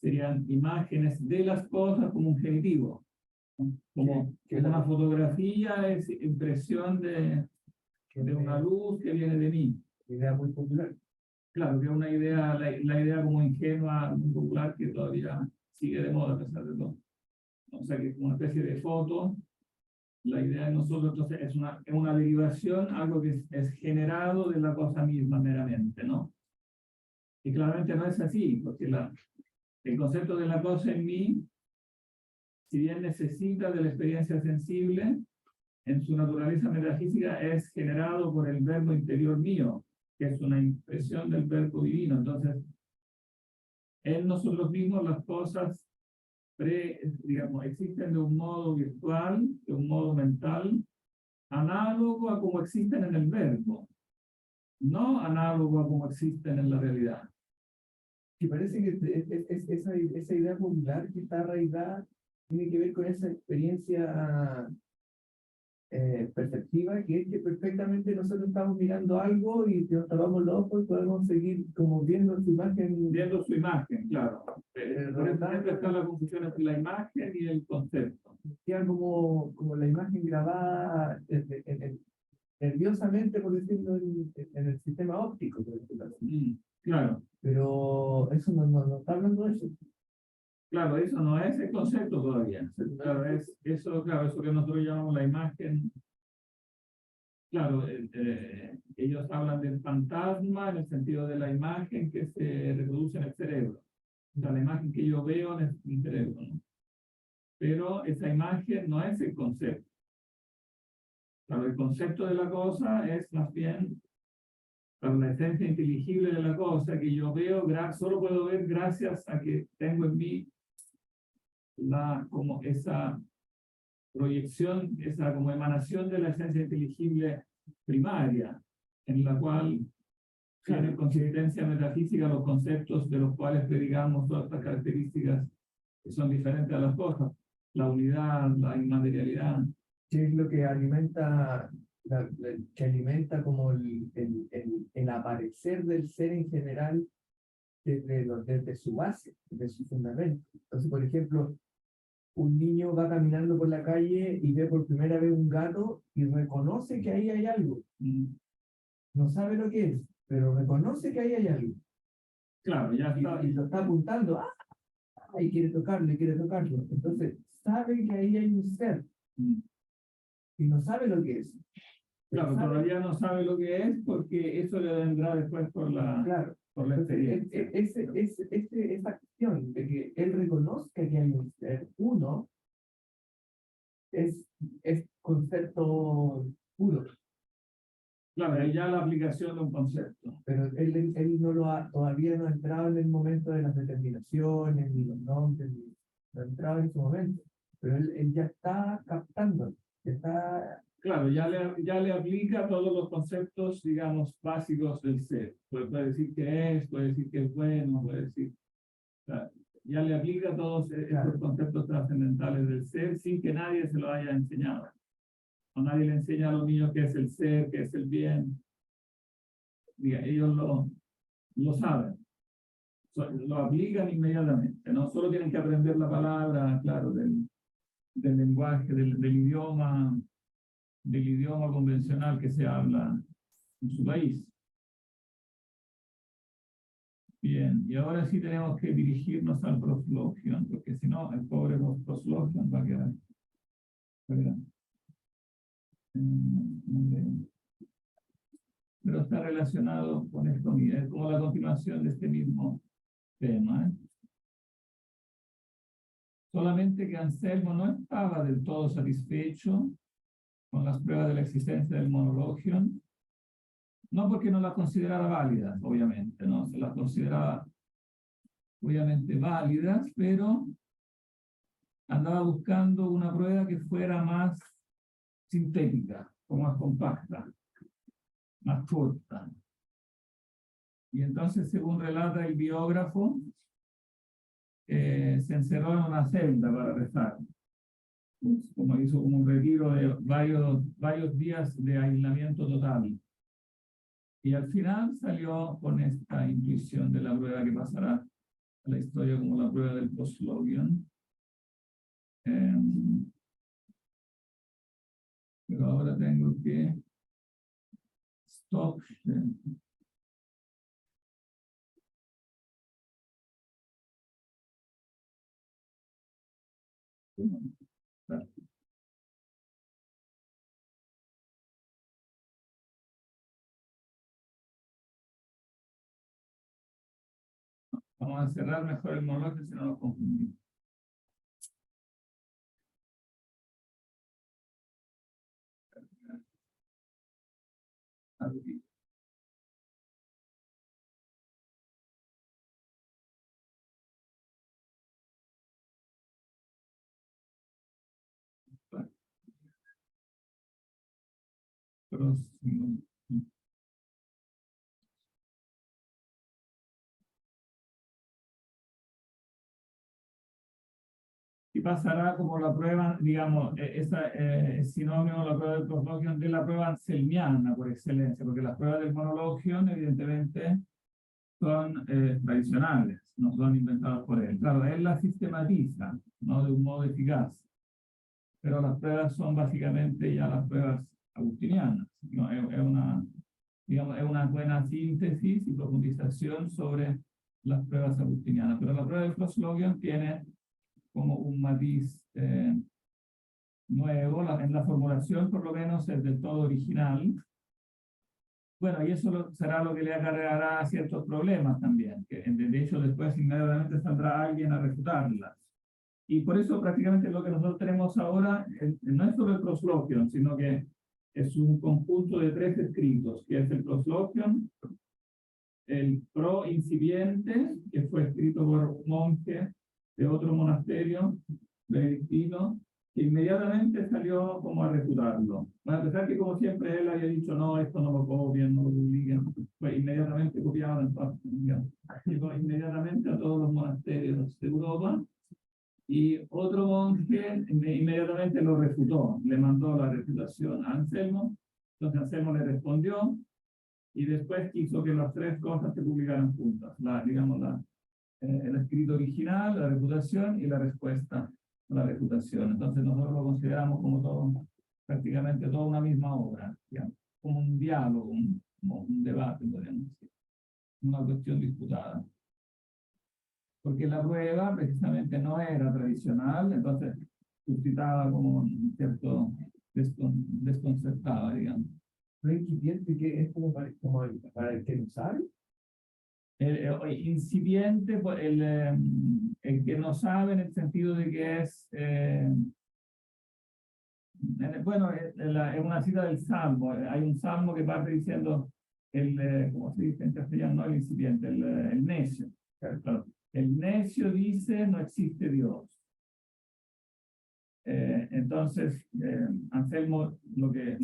serían imágenes de las cosas como un genitivo, como una fotografía es impresión de una luz que viene de mí.
Idea muy popular.
Claro, que es una idea, la idea como ingenua, muy popular, que todavía sigue de moda a pesar de todo. O sea, que es una especie de foto La idea de nosotros entonces es una derivación, algo que es generado de la cosa misma meramente, ¿no? Y claramente no es así, porque el concepto de la cosa en mí, si bien necesita de la experiencia sensible, en su naturaleza metafísica es generado por el verbo interior mío, que es una impresión del verbo divino. Entonces, en nosotros mismos las cosas, digamos, existen de un modo virtual, de un modo mental, análogo a como existen en el verbo, no análogo a como existen en la realidad.
Y parece que esa idea popular que está arraigada tiene que ver con esa experiencia perceptiva, que es que perfectamente nosotros estamos mirando algo y nos tapamos los ojos y podemos seguir como viendo su imagen.
Viendo su imagen, claro. Por eso siempre está la confusión entre la imagen y el concepto.
Queda como la imagen grabada nerviosamente, por decirlo, en el sistema óptico, por decirlo así.
Claro,
Pero eso no está hablando de eso.
claro, eso no es el concepto todavía. Claro, eso que nosotros llamamos la imagen. Claro, ellos hablan del fantasma en el sentido de la imagen que se reproduce en el cerebro. O sea, la imagen que yo veo en mi cerebro, ¿no? Pero esa imagen no es el concepto. Claro, el concepto de la cosa es más bien la esencia inteligible de la cosa que yo veo, solo puedo ver gracias a que tengo en mí como esa proyección, esa como emanación de la esencia inteligible primaria, en la cual tiene consistencia metafísica los conceptos de los cuales predicamos todas estas características que son diferentes a las cosas, la unidad, la inmaterialidad.
¿Qué es lo que alimenta, que alimenta como el aparecer del ser en general desde su base, desde su fundamento? Entonces, por ejemplo, un niño va caminando por la calle y ve por primera vez un gato y reconoce que ahí hay algo. No sabe lo que es, pero reconoce que ahí hay algo.
Claro, ya está.
Y lo está apuntando, y quiere tocarlo, y quiere tocarlo. Entonces, sabe que ahí hay un ser. Y no sabe lo que es.
Claro, todavía no sabe lo que es porque eso le vendrá después por la experiencia.
Esa acción de que él reconozca que hay un ser, uno, es concepto puro.
Claro, ya la aplicación de un concepto.
Pero él todavía no ha entrado en el momento de las determinaciones, ni los nombres, no ha entrado en su momento. Pero él ya está captando, está.
Claro, ya le aplica todos los conceptos, digamos, básicos del ser. Puede decir que es, puede decir que es bueno, puede decir. Claro, ya le aplica todos estos conceptos trascendentales del ser sin que nadie se lo haya enseñado. O nadie le enseña a los niños qué es el ser, qué es el bien. Ellos lo saben. Lo aplican inmediatamente. No solo tienen que aprender la palabra, claro, del lenguaje, del idioma convencional que se habla en su país. Bien, y ahora sí tenemos que dirigirnos al proslogion, porque si no, el pobre proslogion va a quedar. Pero está relacionado con esto, es como la continuación de este mismo tema. Solamente que Anselmo no estaba del todo satisfecho con las pruebas de la existencia del monologion, no porque no las considerara válidas, obviamente, no se las consideraba obviamente válidas, pero andaba buscando una prueba que fuera más sintética, o más compacta, más corta. Y entonces, según relata el biógrafo, se encerró en una celda para rezar. Como hizo un retiro de varios días de aislamiento total. Y al final salió con esta intuición de la prueba que pasará a la historia como la prueba del proslogion. Pero ahora tengo que stop. Vamos a cerrar mejor el monólogo si no nos confundimos. Próximo. Y pasará como la prueba, digamos, es sinónimo la prueba del proslogion de la prueba anselmiana por excelencia, porque las pruebas del monologion evidentemente son tradicionales, no son inventadas por él. Claro, él las sistematiza, ¿no? De un modo eficaz, pero las pruebas son básicamente ya las pruebas agustinianas, ¿no? Digamos, es una buena síntesis y profundización sobre las pruebas agustinianas, pero la prueba del proslogion tiene como un matiz nuevo, en la formulación por lo menos es del todo original. Bueno, y eso será lo que le acarreará ciertos problemas también, que de hecho después inmediatamente saldrá alguien a refutarlas. Y por eso prácticamente lo que nosotros tenemos ahora no es solo el proslogion, sino que es un conjunto de 3 escritos, que es el proslogion, el pro incipiente, que fue escrito por un monje de otro monasterio benedictino, que inmediatamente salió como a refutarlo. Bueno, a pesar que como siempre él había dicho, no, esto no lo copien, no lo publiquen, pues inmediatamente copiado llegó inmediatamente a todos los monasterios de Europa, y otro monje inmediatamente lo refutó, le mandó la refutación a Anselmo, entonces Anselmo le respondió, y después quiso que las 3 cosas se publicaran juntas, el escrito original, la refutación y la respuesta a la refutación. Entonces nosotros lo consideramos como todo, prácticamente toda una misma obra, digamos, como un diálogo, como un debate, podríamos decir, una cuestión disputada. Porque la prueba precisamente no era tradicional, entonces suscitaba como un cierto desconcertaba, digamos.
¿No incipiente que es como para el que no sabe?
Incipiente, pues, el que no sabe en el sentido de que es, bueno, es una cita del Salmo. Hay un Salmo que parte diciendo, ¿cómo se dice en castellano? No el incipiente, el necio. Claro. El necio dice, no existe Dios. Entonces, Anselmo lo que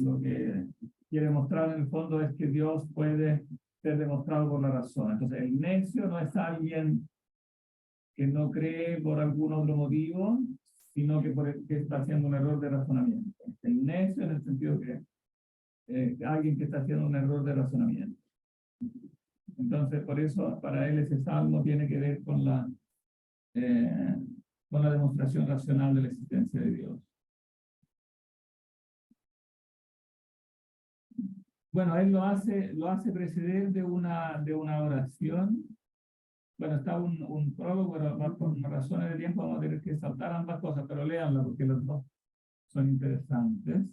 quiere mostrar en el fondo es que Dios puede ser demostrado por la razón. Entonces, el necio no es alguien que no cree por algún otro motivo, sino que está haciendo un error de razonamiento. El necio en el sentido que alguien que está haciendo un error de razonamiento. Entonces, por eso, para él ese salmo tiene que ver con la demostración racional de la existencia de Dios. Bueno, él lo hace preceder de una oración. Bueno, está un prólogo, pero por razones de tiempo vamos a tener que saltar ambas cosas, pero léanla porque los dos son interesantes.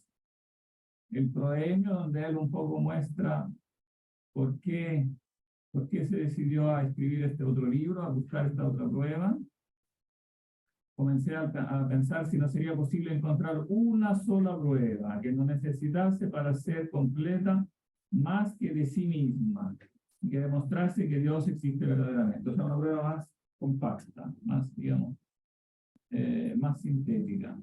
El proemio, donde él un poco muestra por qué se decidió a escribir este otro libro, a buscar esta otra prueba. Comencé a pensar si no sería posible encontrar una sola prueba que no necesitase para ser completa más que de sí misma y que demostrase que Dios existe verdaderamente. O sea, una prueba más compacta, más, digamos, más sintética.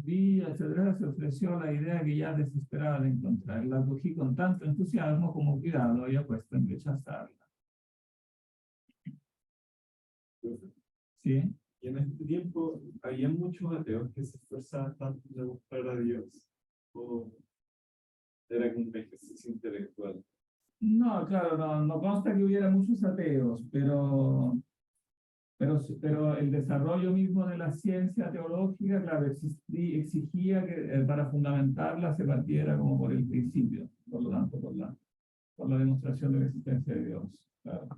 Etcétera, se ofreció la idea que ya desesperaba de encontrar. La acogí con tanto entusiasmo como cuidado había puesto en rechazarla. ¿Sí?
Y en este tiempo había muchos ateos que se esforzaban tanto de buscar a Dios, o era como un ejercicio intelectual.
No, claro, no consta que hubiera muchos ateos, pero el desarrollo mismo de la ciencia teológica, claro, exigía que para fundamentarla se partiera como por el principio, por lo tanto, por la demostración de la existencia de Dios. Claro.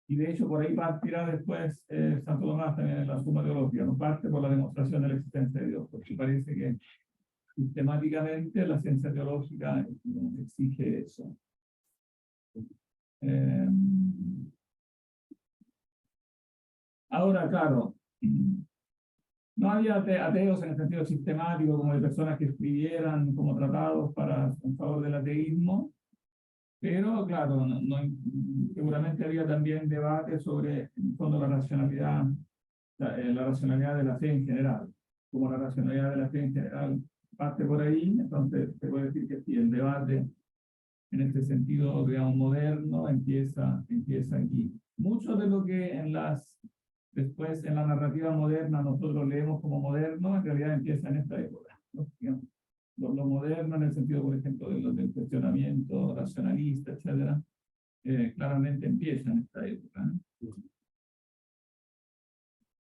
Y de hecho, por ahí partirá después Santo Tomás también en la Suma Teológica, no parte por la demostración de la existencia de Dios, porque parece que sistemáticamente la ciencia teológica exige eso. Ahora, claro, no había ateos en el sentido sistemático, como de personas que escribieran como tratados en favor del ateísmo, pero claro, seguramente había también debate sobre, en el fondo, la racionalidad de la fe en general. Como la racionalidad de la fe en general parte por ahí, entonces se puede decir que sí, el debate en este sentido, digamos, moderno, empieza aquí. Mucho de lo que después en la narrativa moderna nosotros leemos como moderno, en realidad empieza en esta época, ¿no? Digamos, lo moderno en el sentido, por ejemplo, del cuestionamiento racionalista, etcétera, claramente empieza en esta época, ¿no?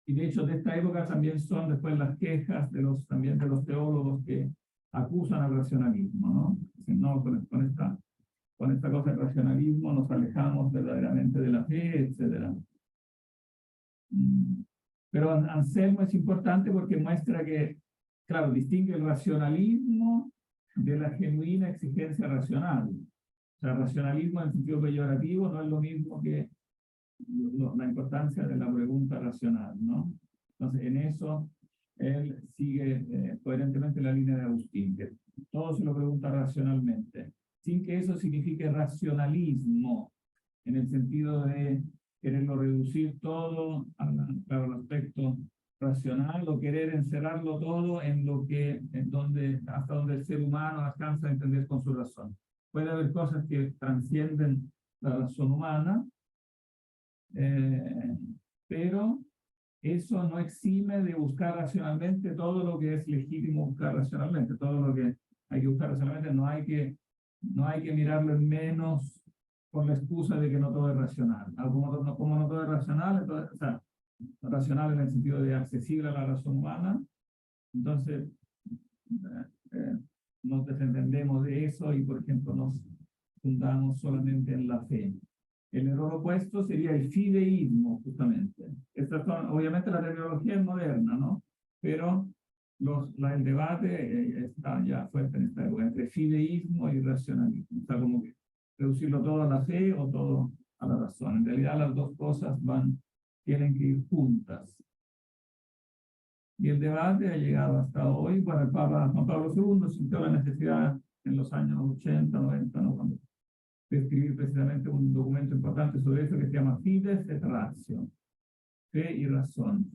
Y de hecho de esta época también son después las quejas también de los teólogos que acusan al racionalismo, ¿no? Dicen, no, con esta cosa del racionalismo nos alejamos verdaderamente de la fe, etcétera. Pero Anselmo es importante porque muestra que, claro, distingue el racionalismo de la genuina exigencia racional. O sea, racionalismo en sentido peyorativo no es lo mismo que la importancia de la pregunta racional, ¿no? Entonces, en eso, él sigue coherentemente la línea de Agustín, que todo se lo pregunta racionalmente, sin que eso signifique racionalismo, en el sentido de quererlo reducir todo al aspecto racional o querer encerrarlo todo en hasta donde el ser humano alcanza a entender con su razón. Puede haber cosas que trascienden la razón humana, pero eso no exime de buscar racionalmente todo lo que es legítimo buscar racionalmente, todo lo que hay que buscar racionalmente, no hay que mirarlo en menos con la excusa de que no todo es racional. Como no todo es racional, entonces, o sea, racional en el sentido de accesible a la razón humana, entonces nos desentendemos de eso y, por ejemplo, nos fundamos solamente en la fe. El error opuesto sería el fideísmo, justamente. Obviamente la terminología es moderna, ¿no? Pero el debate está ya fuerte en esta época, entre fideísmo y racionalismo. O sea, como que reducirlo todo a la fe o todo a la razón. En realidad las dos cosas tienen que ir juntas. Y el debate ha llegado hasta hoy. Para el Papa Juan Pablo II sintió la necesidad en los años 80, 90, ¿no? Cuando de escribir precisamente un documento importante sobre eso que se llama Fides et Ratio, fe y razón,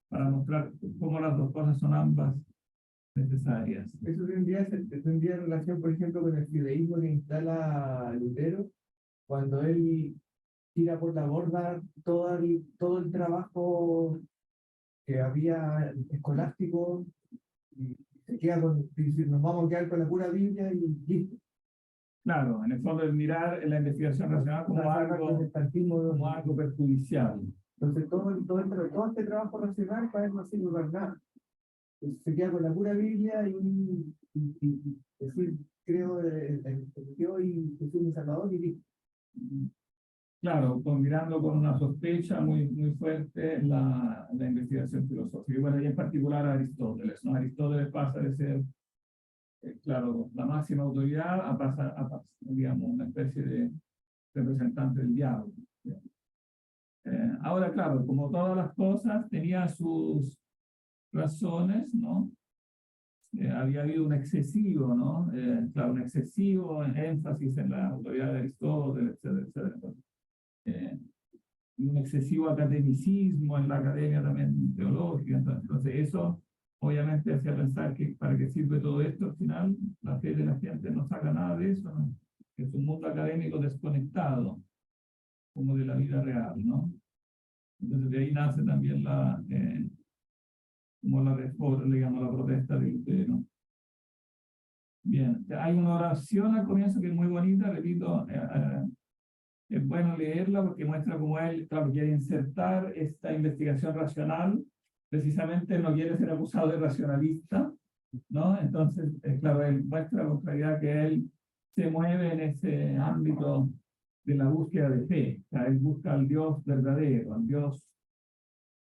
para mostrar cómo las dos cosas son ambas necesarias.
Eso tendría relación, por ejemplo, con el fideísmo que instala Lutero, cuando él tira por la borda todo el trabajo que había escolástico y se queda nos vamos a quedar con la pura Biblia y listo.
Claro, en el fondo es mirar en la investigación racional como algo perjudicial.
Entonces todo este trabajo racional para él no sirve para nada. Se queda con la pura Biblia y decir, creo en Dios y Jesús mi Salvador y listo.
Claro, mirando con una sospecha muy, muy fuerte la investigación filosófica. Y bueno, y en particular a Aristóteles, ¿no? Aristóteles pasa de ser, claro, la máxima autoridad a pasar, digamos, una especie de representante del diablo. Ahora, claro, como todas las cosas, tenía sus razones, ¿no? Había habido un excesivo, ¿no? Claro, un excesivo énfasis en la autoridad de Aristóteles, etcétera, etcétera. Y un excesivo academicismo en la academia también teológica. Entonces eso obviamente hacía pensar que para qué sirve todo esto, al final la fe de la gente no saca nada de eso, ¿no? Es un mundo académico desconectado, como de la vida real, ¿no? Entonces de ahí nace también como la reforma, digamos, la protesta de Lutero. Bien, hay una oración al comienzo que es muy bonita, repito, es bueno leerla porque muestra cómo él, claro, quiere insertar esta investigación racional, precisamente no quiere ser acusado de racionalista, ¿no? Entonces, claro, él muestra con claridad que él se mueve en ese ámbito de la búsqueda de fe, o sea, él busca al Dios verdadero, al Dios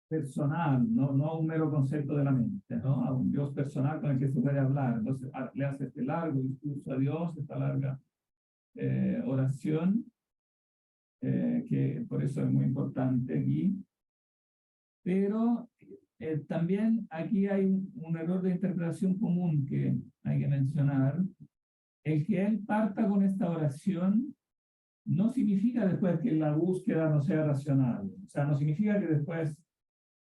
personal, no un mero concepto de la mente, ¿no? A un Dios personal con el que se puede hablar. Entonces le hace este largo discurso a Dios, esta larga oración, que por eso es muy importante aquí. Pero también aquí hay un error de interpretación común que hay que mencionar. El que él parta con esta oración no significa después que la búsqueda no sea racional. O sea, no significa que después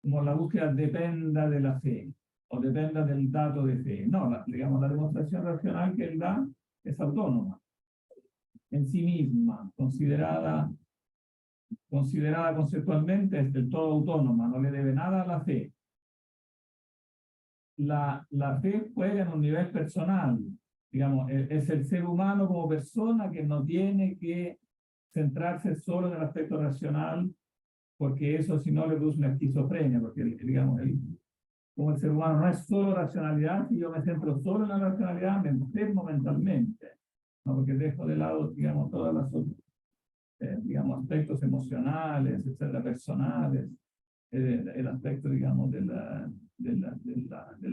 como la búsqueda dependa de la fe o dependa del dato de fe. No, digamos, la demostración racional que él da es autónoma en sí misma, considerada conceptualmente, es del todo autónoma, no le debe nada a la fe. La fe juega en un nivel personal, digamos, es el ser humano como persona que no tiene que centrarse solo en el aspecto racional, porque eso si no le produce una esquizofrenia, porque digamos, como el ser humano no es solo racionalidad, si yo me centro solo en la racionalidad, me enfermo mentalmente, ¿no? Porque dejo de lado, digamos, todas las otras, digamos, aspectos emocionales, etcétera, personales, el aspecto, digamos, del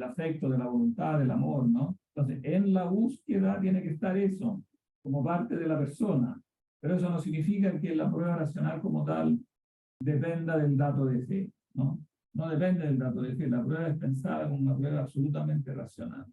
afecto, de la voluntad, del amor, ¿no? Entonces, en la búsqueda tiene que estar eso, como parte de la persona, pero eso no significa que la prueba racional como tal dependa del dato de fe, ¿no? No depende del dato de fe, la prueba es pensada como una prueba absolutamente racional.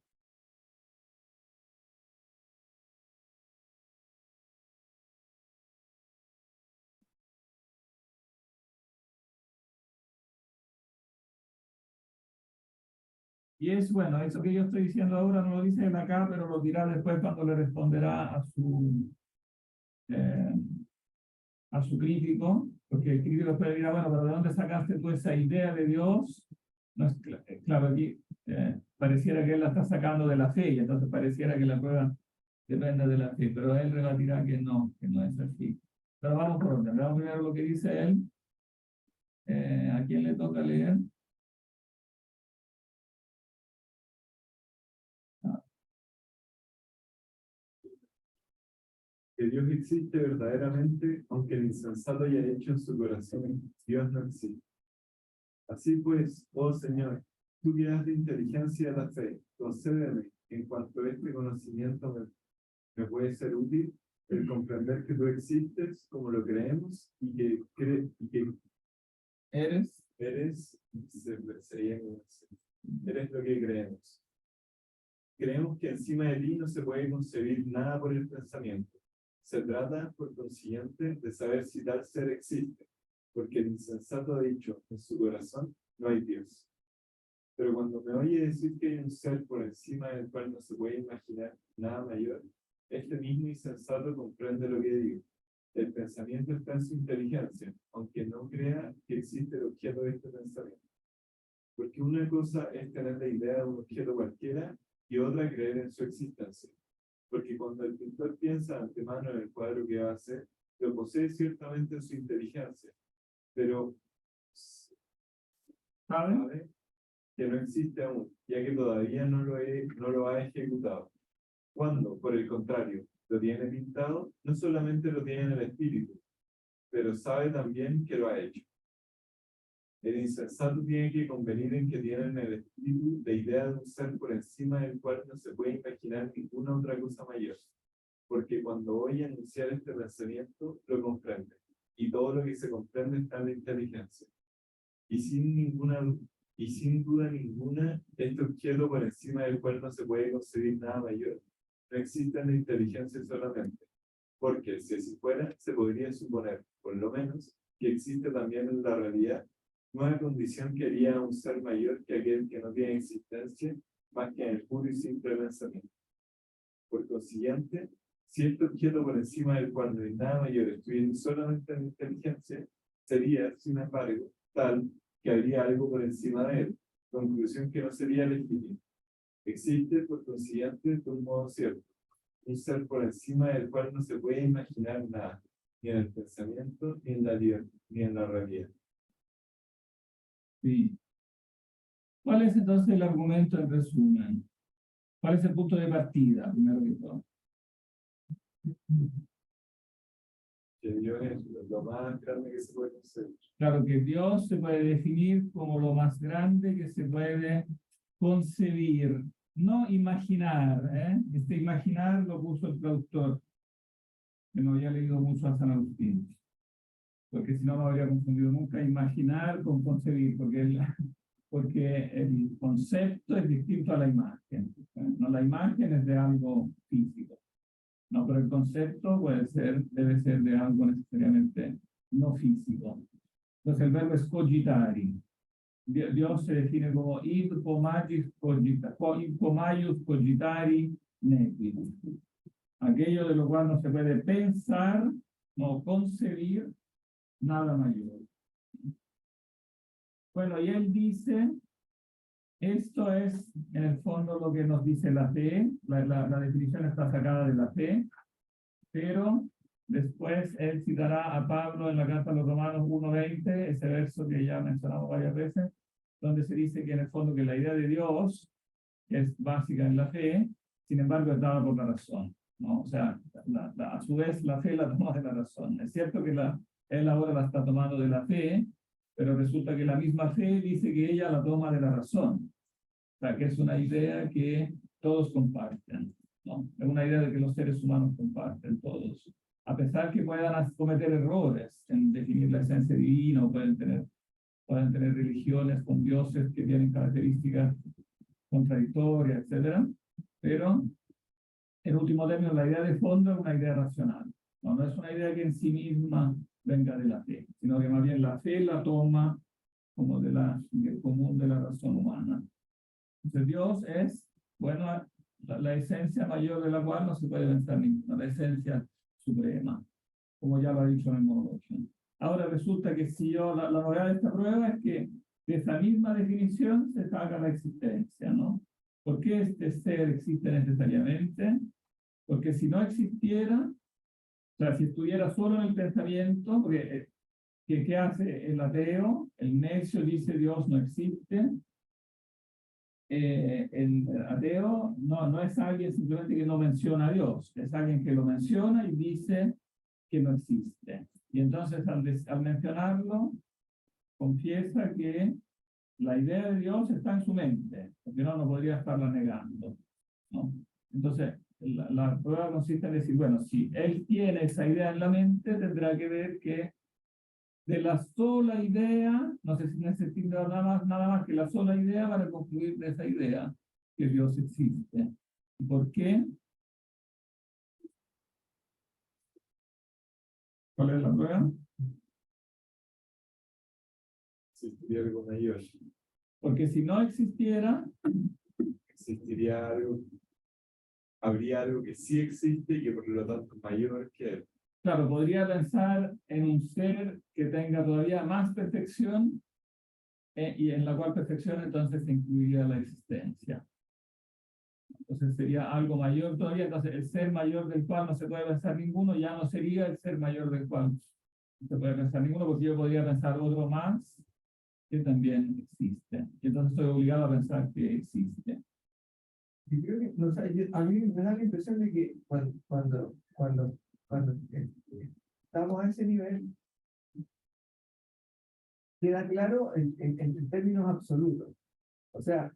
Y es bueno, eso que yo estoy diciendo ahora no lo dice él acá, pero lo dirá después cuando le responderá eh, a su crítico, porque el crítico después dirá, bueno, pero ¿de dónde sacaste tú esa idea de Dios? No es claro, aquí pareciera que él la está sacando de la fe, y entonces pareciera que la prueba depende de la fe, pero él rebatirá que no es así. Pero vamos por orden, veamos primero lo que dice él. ¿A quién le toca leer?
Que Dios existe verdaderamente, aunque el insensato haya hecho en su corazón, Dios no existe. Así pues, oh Señor, tú que das la inteligencia a la fe, concédeme, en cuanto a este conocimiento me puede ser útil, el comprender que tú existes como lo creemos y que
Eres.
eres lo que creemos. Creemos que encima de ti no se puede concebir nada por el pensamiento. Se trata, por consiguiente, de saber si tal ser existe, porque el insensato ha dicho en su corazón, no hay Dios. Pero cuando me oye decir que hay un ser por encima del cual no se puede imaginar nada mayor, este mismo insensato comprende lo que digo. El pensamiento está en su inteligencia, aunque no crea que existe el objeto de este pensamiento. Porque una cosa es tener la idea de un objeto cualquiera y otra creer en su existencia. Porque cuando el pintor piensa de antemano en el cuadro que va a hacer, lo posee ciertamente en su inteligencia, pero sabe que no existe aún, ya que todavía no lo ha ejecutado. Cuando, por el contrario, lo tiene pintado, no solamente lo tiene en el espíritu, pero sabe también que lo ha hecho. El insensato tiene que convenir en que tiene en el espíritu la idea de un ser por encima del cual no se puede imaginar ninguna otra cosa mayor, porque cuando oye anunciar este pensamiento, lo comprende, y todo lo que se comprende está en la inteligencia. Y sin duda ninguna, este objeto por encima del cual no se puede concebir nada mayor, no existe en la inteligencia solamente, porque si así fuera, se podría suponer, por lo menos, que existe también en la realidad una condición que haría a un ser mayor que aquel que no tiene existencia, más que en el puro y simple pensamiento. Por consiguiente, si este objeto por encima del cual no hay nada mayor estuviera solamente en la inteligencia, sería, sin embargo, tal que habría algo por encima de él, conclusión que no sería legítima. Existe, por consiguiente, de un modo cierto, un ser por encima del cual no se puede imaginar nada, ni en el pensamiento, ni en la realidad.
Sí. ¿Cuál es entonces el argumento en resumen? ¿Cuál es el punto de partida, primero que todo?
Que Dios es lo más grande que se puede hacer.
Claro que Dios se puede definir como lo más grande que se puede concebir, no imaginar, ¿eh? Este imaginar lo puso el traductor, que no había leído mucho a San Agustín, porque si no, no habría confundido nunca imaginar con concebir, porque el concepto es distinto a la imagen, ¿eh? No, la imagen es de algo físico, no, pero el concepto debe ser de algo necesariamente no físico. Entonces el verbo es cogitari. Dios se define como id pomagis cogitari nequid. Aquello de lo cual no se puede pensar, no concebir nada mayor. Bueno, y él dice, esto es en el fondo lo que nos dice la fe, la definición está sacada de la fe, pero después él citará a Pablo en la carta a los Romanos 1:20, ese verso que ya mencionamos varias veces, donde se dice que en el fondo que la idea de Dios es básica en la fe, sin embargo es dada por la razón, ¿no? O sea, a su vez la fe la toma de la razón. Es cierto que él ahora la está tomando de la fe, pero resulta que la misma fe dice que ella la toma de la razón. O sea, que es una idea que todos comparten, ¿no? Es una idea de que los seres humanos comparten todos. A pesar que puedan cometer errores en definir la esencia divina, o pueden tener religiones con dioses que tienen características contradictorias, etcétera, pero en último término la idea de fondo es una idea racional, ¿no? No es una idea que en sí misma venga de la fe, sino que más bien la fe la toma como del común de la razón humana. Entonces Dios es, bueno, la esencia mayor de la cual no se puede pensar ninguna, la esencia suprema, como ya lo ha dicho en el módulo 8. Ahora resulta que si la novedad de esta prueba es que de esa misma definición se saca la existencia, ¿no? ¿Por qué este ser existe necesariamente? Porque si no existiera, o sea, si estuviera solo en el pensamiento, porque ¿qué hace el ateo? El necio dice Dios no existe. El ateo no es alguien simplemente que no menciona a Dios, es alguien que lo menciona y dice que no existe. Y entonces al mencionarlo, confiesa que la idea de Dios está en su mente, porque no podría estarla negando, ¿no? Entonces, la prueba consiste en decir, bueno, si él tiene esa idea en la mente, tendrá que ver que de la sola idea, no sé si necesita nada más que la sola idea para concluir de esa idea que Dios existe. ¿Y por qué? ¿Cuál es la prueba?
Existiría algo mayor.
Porque si no existiera,
Existiría algo. Habría algo que sí existe y que por lo tanto es mayor que él.
claro, podría pensar en un ser que tenga todavía más perfección y en la cual perfección entonces se incluiría la existencia. Entonces sería algo mayor todavía, entonces el ser mayor del cual no se puede pensar ninguno ya no sería el ser mayor del cual no se puede pensar ninguno, porque yo podría pensar otro más que también existe. Y entonces estoy obligado a pensar que existe.
Yo creo que, no, o sea, a mí me da la impresión de que cuando estamos a ese nivel, queda claro en términos absolutos. O sea,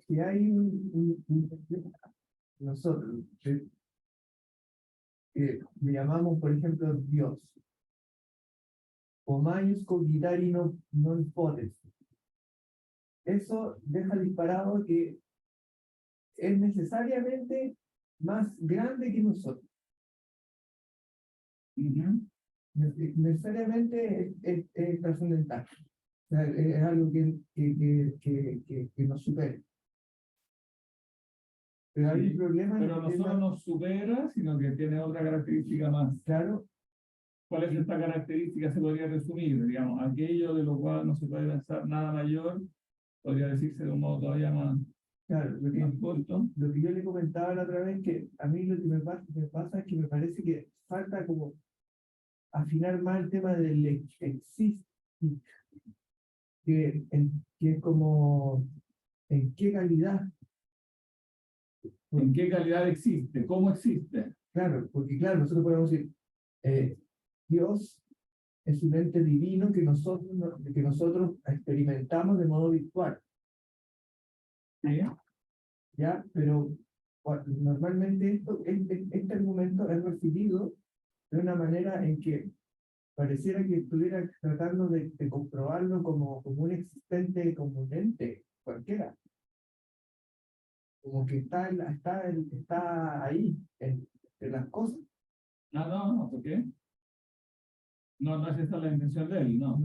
que hay nosotros, que le llamamos, por ejemplo, Dios, o maius cogitari non potest. Eso deja disparado que es necesariamente más grande que nosotros. Necesariamente es trascendental. O sea, es algo que nos supera. Pero hay un problema.
Pero no solo nos supera, sino que tiene otra característica más.
Claro.
¿Cuál es esta característica? Se podría resumir, digamos, aquello de lo cual no se puede pensar nada mayor, podría decirse de un modo todavía más,
claro,
más corto.
Lo que yo le comentaba la otra vez, que a mí lo que me pasa es que me parece que falta como afinar más el tema del existe, que es como en qué calidad.
¿En qué calidad existe? ¿Cómo existe?
Claro, porque claro, nosotros podemos decir, Dios es un ente divino que nosotros experimentamos de modo virtual,
¿sí?
¿ya? Pero normalmente este argumento es recibido de una manera en que pareciera que estuviera tratando de comprobarlo como un existente, como un ente cualquiera. Como que está ahí, en las cosas.
No, ¿por qué? No es esa la intención de él, no.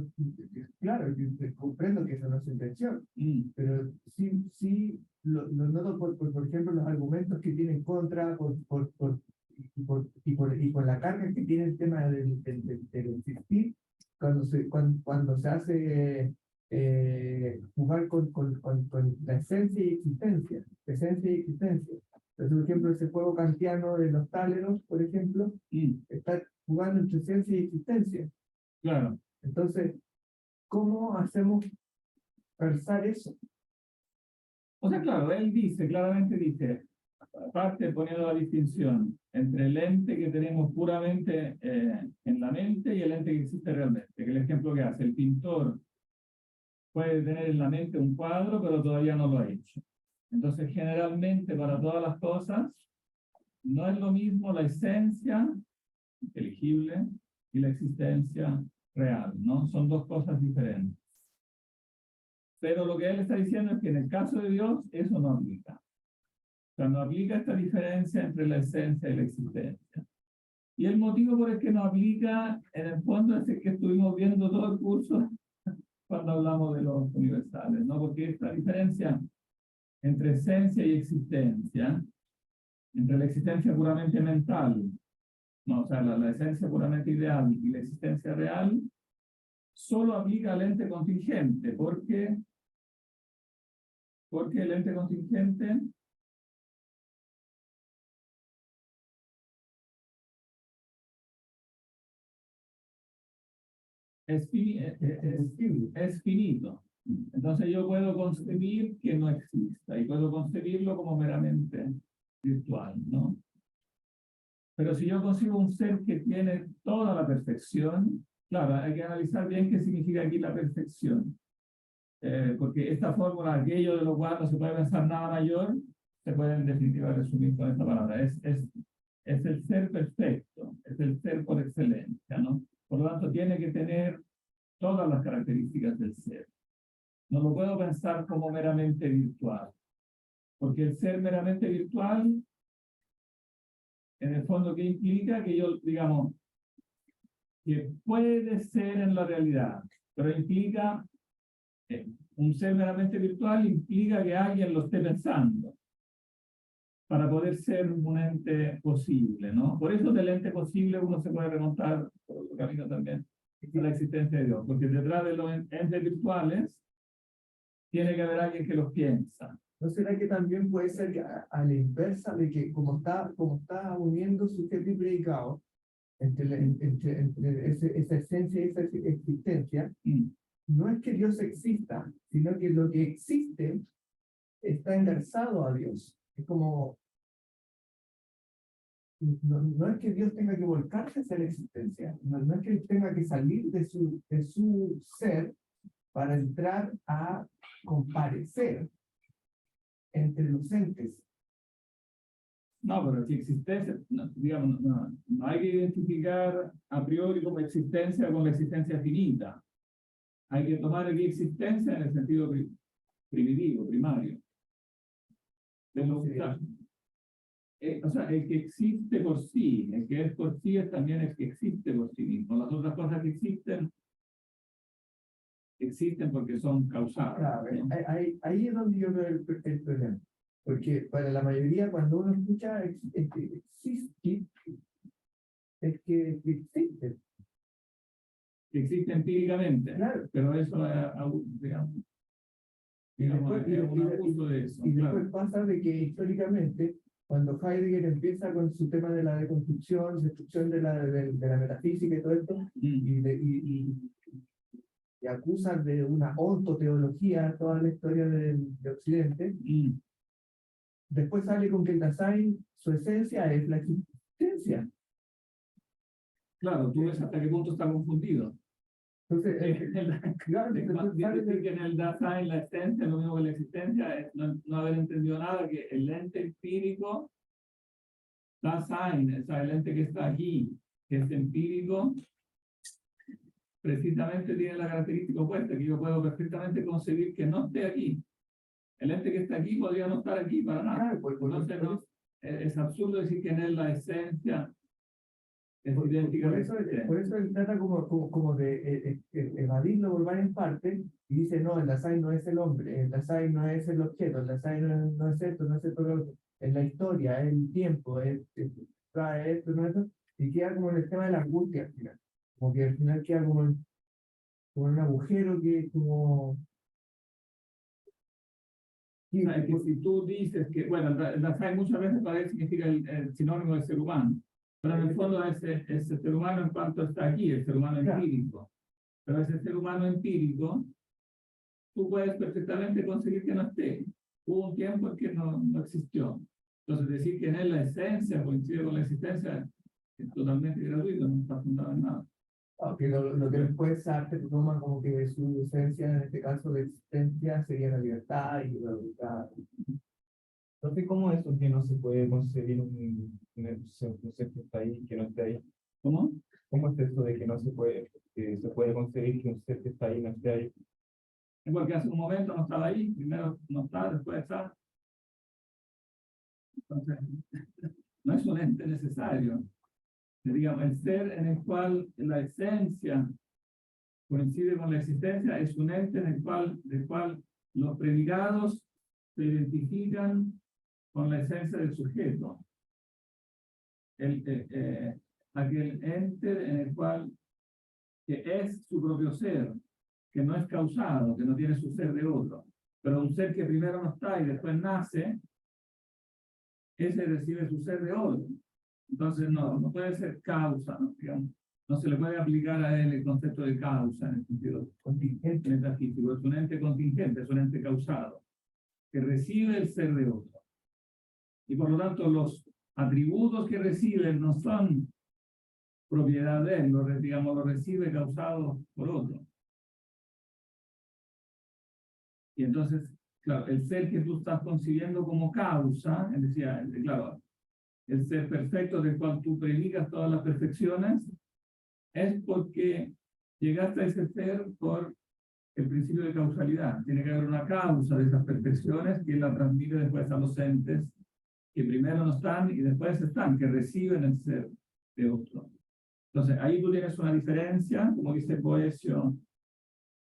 Claro, yo comprendo que esa no es su intención, pero sí lo noto por ejemplo, los argumentos que tiene en contra, y por la carga que tiene el tema del existir, cuando se hace jugar con la esencia y existencia, Entonces, por ejemplo, ese juego kantiano de los táleros, por ejemplo, está jugando entre esencia y existencia.
Claro.
Entonces, ¿cómo hacemos pensar eso?
O sea, claro, él claramente dice, aparte poniendo la distinción entre el ente que tenemos puramente en la mente y el ente que existe realmente, que el ejemplo que hace, el pintor puede tener en la mente un cuadro, pero todavía no lo ha hecho. Entonces, generalmente, para todas las cosas, no es lo mismo la esencia inteligible y la existencia real, ¿no? Son dos cosas diferentes. Pero lo que él está diciendo es que en el caso de Dios, eso no aplica. O sea, no aplica esta diferencia entre la esencia y la existencia. Y el motivo por el que no aplica, en el fondo, es el que estuvimos viendo todo el curso cuando hablamos de los universales, ¿no? Porque esta diferencia entre esencia y existencia, entre la existencia puramente mental, no, o sea, la esencia puramente ideal y la existencia real, solo aplica al ente contingente, porque el ente contingente es finito. Entonces yo puedo concebir que no exista y puedo concebirlo como meramente virtual, ¿no? Pero si yo concibo un ser que tiene toda la perfección, claro, hay que analizar bien qué significa aquí la perfección. Porque esta fórmula, aquello de lo cual no se puede pensar nada mayor, se puede en definitiva resumir con esta palabra. Es el ser perfecto, es el ser por excelencia, ¿no? Por lo tanto, tiene que tener todas las características del ser. No lo puedo pensar como meramente virtual, porque el ser meramente virtual, en el fondo, ¿qué implica? Que yo, digamos, que puede ser en la realidad, pero implica, un ser meramente virtual implica que alguien lo esté pensando, para poder ser un ente posible, ¿no? Por eso del ente posible uno se puede remontar, por otro camino también, a la existencia de Dios, porque detrás de los entes virtuales tiene que haber alguien que los piensa.
¿No será que también puede ser que a la inversa de que como está uniendo sujeto y predicado entre esa esencia y esa existencia, no es que Dios exista, sino que lo que existe está engarzado a Dios? Es como, no es que Dios tenga que volcarse hacia la existencia, no es que Él tenga que salir de su ser para entrar a comparecer entre los entes.
No, pero si existencia, no, digamos, no hay que identificar a priori como existencia con la existencia finita. Hay que tomar aquí existencia en el sentido primitivo, primario. De lo que está. O sea, el que existe por sí, el que es por sí es también el que existe por sí mismo. Las otras cosas que existen porque son causadas.
Claro,
¿no?
ahí es donde yo veo el problema. Porque para la mayoría, cuando uno escucha existe, es que existe.
Existe empíricamente,
Claro.
pero eso, digamos, un abuso de eso.
Y
Claro.
después pasa de que históricamente, cuando Heidegger empieza con su tema de la destrucción de la metafísica y todo esto, y acusan de una ontoteología toda la historia de Occidente, después sale con que el Dasein, su esencia es la existencia. esencia.
Claro, tú ves hasta qué punto está confundido.
Entonces, claro, entonces,
Decir que en el Dasein la esencia, lo mismo que la existencia, es no haber entendido nada, que el ente empírico, Dasein, o sea, el ente que está aquí, que es empírico, precisamente tiene la característica opuesta, que yo puedo perfectamente concebir que no esté aquí. El ente que está aquí podría no estar aquí para nada.
claro,
Entonces, es absurdo decir que en él la esencia es idéntica.
por eso él trata como de evadirlo por varias partes y dice, no, el Dasein no es el hombre, el Dasein no es el objeto, el Dasein no es esto, no es esto, lo otro. Es la historia, es el tiempo, trae esto, no es eso, y queda como en el tema de la angustia al final. Como que al final queda como en un agujero que es como...
O sea, que si tú dices que, bueno, el Dasein muchas veces parece significa el sinónimo de ser humano, pero en el fondo es el ser humano en cuanto está aquí, el ser humano
Claro.
empírico. Pero ese ser humano empírico, tú puedes perfectamente conseguir que no esté. Hubo un tiempo en que no existió. Entonces decir que en él la esencia coincide con la existencia es totalmente gratuito, no está fundado en nada.
Aunque lo que después Sartre toma como que su esencia, en este caso de existencia, sería la libertad y la voluntad.
Entonces, ¿cómo es eso que no se puede concebir un ser que está ahí, que no esté ahí?
¿Cómo?
¿Cómo es eso de que no se puede concebir que un ser que está ahí no esté ahí?
Porque hace un momento no estaba ahí, primero no está, después está. Entonces, no es un ente necesario. Digamos, el ser en el cual la esencia coincide con la existencia es un ente en el cual los predicados se identifican con la esencia del sujeto. Aquel ente en el cual que es su propio ser, que no es causado, que no tiene su ser de otro, pero un ser que primero no está y después nace, ese recibe su ser de otro. Entonces no puede ser causa, ¿no? Digamos, no se le puede aplicar a él el concepto de causa en el sentido contingente metafísico. Es un ente contingente, es un ente causado, que recibe el ser de otro. Y por lo tanto los atributos que reciben no son propiedad de él, lo recibe causado por otro. Y entonces, claro, el ser que tú estás concibiendo como causa, es decir, claro, el ser perfecto del cual tú predicas todas las perfecciones, es porque llegaste a ese ser por el principio de causalidad. Tiene que haber una causa de esas perfecciones que la transmite después a los entes que primero no están y después están, que reciben el ser de otro. Entonces, ahí tú tienes una diferencia, como dice Boecio,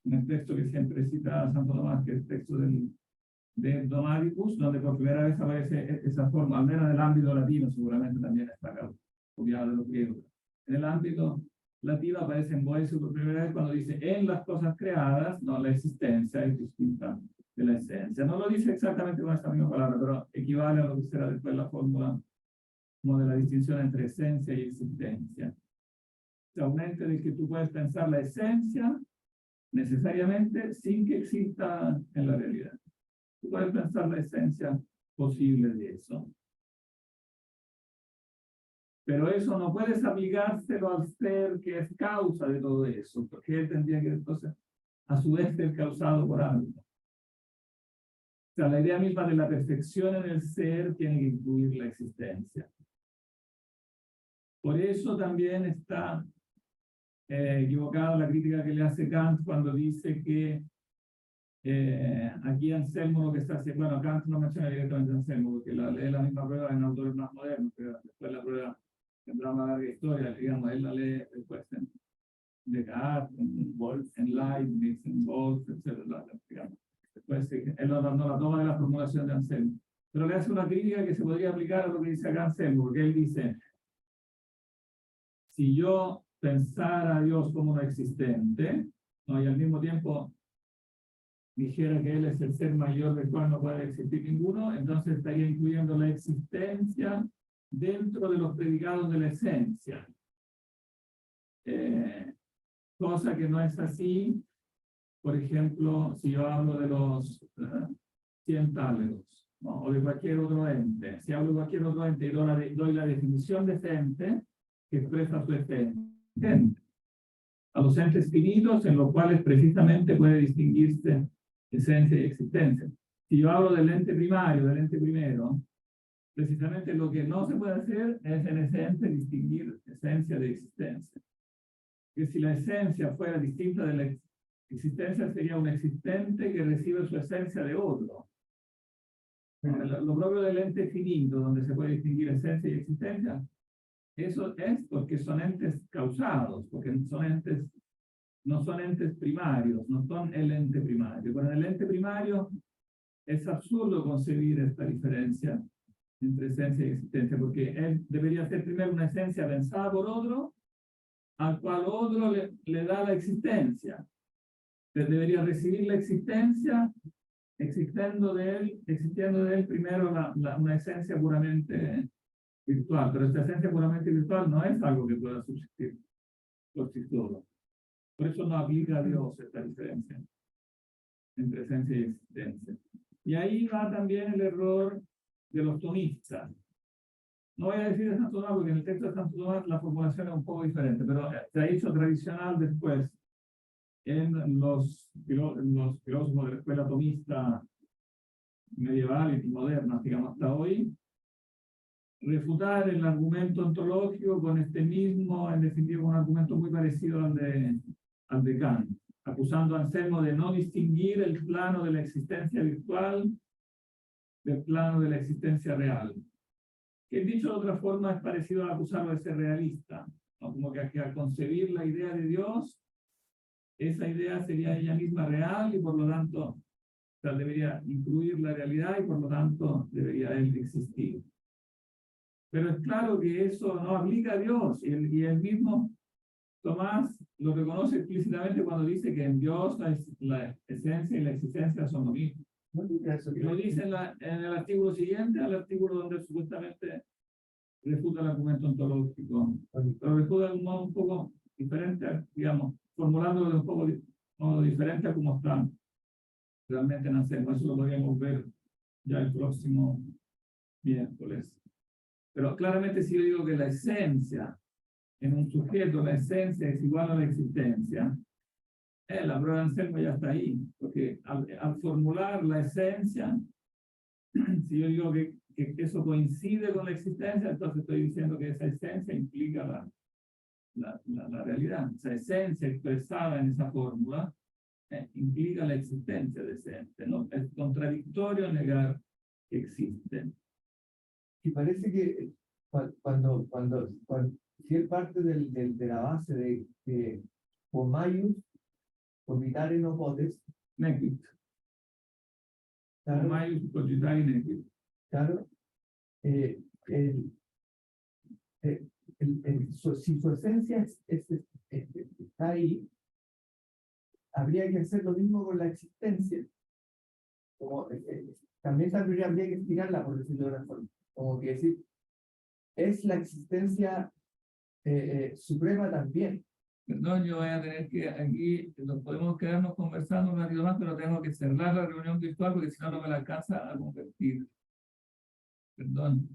en el texto que siempre cita Santo Tomás, que es el texto de Domadicus, donde por primera vez aparece esa forma, al menos en el ámbito latino, seguramente también está copiado de los griegos. En el ámbito latino aparece en Boecio por primera vez cuando dice, en las cosas creadas, no, la existencia es distinta de la esencia. No lo dice exactamente con esta misma palabra, pero equivale a lo que será después la fórmula como de la distinción entre esencia y existencia. O sea, un ente del que tú puedes pensar la esencia necesariamente sin que exista en la realidad. Tú puedes pensar la esencia posible de eso. Pero eso no puedes aplicárselo al ser que es causa de todo eso, porque él tendría que entonces, a su vez, ser causado por algo. O sea, la idea misma de la perfección en el ser tiene que incluir la existencia. Por eso también está equivocada la crítica que le hace Kant cuando dice que aquí Anselmo lo que está haciendo, bueno, Kant no menciona directamente a Anselmo, porque lee la misma prueba en autores más modernos, pero después la prueba tendrá una larga historia, digamos, él la lee después en Descartes, en Wolff, en Leibniz, en Wolff, etc. Digamos. Después él no la toma de la formulación de Anselmo. Pero le hace una crítica que se podría aplicar a lo que dice acá Anselmo, porque él dice, si yo pensara a Dios como no existente, ¿no? Y al mismo tiempo dijera que Él es el ser mayor del cual no puede existir ninguno, entonces estaría incluyendo la existencia dentro de los predicados de la esencia. Cosa que no es así, por ejemplo, si yo hablo de los 100 tálegos. ¿no? O de cualquier otro ente. Si hablo de cualquier otro ente y doy la definición de ese ente que expresa su ente. A los entes finitos en los cuales precisamente puede distinguirse esencia y existencia. Si yo hablo del ente primario, del ente primero, precisamente lo que no se puede hacer es en ese ente distinguir esencia de existencia. Que si la esencia fuera distinta de la existencia, sería un existente que recibe su esencia de otro. Lo propio del ente finito, donde se puede distinguir esencia y existencia, eso es porque son entes causados, porque no son entes primarios, no son el ente primario. Con el ente primario es absurdo concebir esta diferencia entre esencia y existencia, porque él debería ser primero una esencia pensada por otro, al cual otro le da la existencia. Él debería recibir la existencia, existiendo de él primero una esencia puramente virtual, pero esta esencia puramente virtual no es algo que pueda subsistir por sí solo. Por eso no aplica a Dios esta diferencia entre esencia y existencia. Y ahí va también el error de los tomistas. No voy a decir de Santo Tomás porque en el texto de Santo Tomás la formulación es un poco diferente, pero se ha hecho tradicional después en los filósofos de la escuela tomista medieval y moderna, digamos, hasta hoy, refutar el argumento ontológico con este mismo, en definitiva, un argumento muy parecido al de Kant, acusando a Anselmo de no distinguir el plano de la existencia virtual del plano de la existencia real. Que dicho de otra forma es parecido a acusarlo de ser realista, ¿no? Como que al concebir la idea de Dios, esa idea sería ella misma real y por lo tanto, o sea, debería incluir la realidad y por lo tanto debería él existir. Pero es claro que eso no aplica a Dios y el mismo Tomás lo reconoce explícitamente cuando dice que en Dios la esencia y la existencia son lo mismo. Lo dice en el artículo siguiente, al artículo donde supuestamente refuta el argumento ontológico. Pero refuta de un modo un poco diferente, digamos, formulándolo de un modo diferente a como está realmente en Anselmo. Eso lo podríamos ver ya el próximo miércoles. Pero claramente si yo digo que la esencia, en un sujeto, la esencia es igual a la existencia, la prueba de Anselmo ya está ahí, porque al formular la esencia, si yo digo que eso coincide con la existencia, entonces estoy diciendo que esa esencia implica la realidad. Esa esencia expresada en esa fórmula implica la existencia de ese ente, ¿no? Es contradictorio negar que existe.
Y parece que cuando si él parte de la base de Homaius, comitare no potes,
Nequit.
claro,
Homaius cogitari nequit.
claro, si su esencia está ahí, habría que hacer lo mismo con la existencia. Como, también habría que estirarla, por decirlo de una forma. Como que decir, es la existencia suprema también.
Perdón, yo voy a tener que aquí, nos podemos quedarnos conversando un ratito más, pero tengo que cerrar la reunión virtual porque si no, no me la alcanza a convertir. Perdón.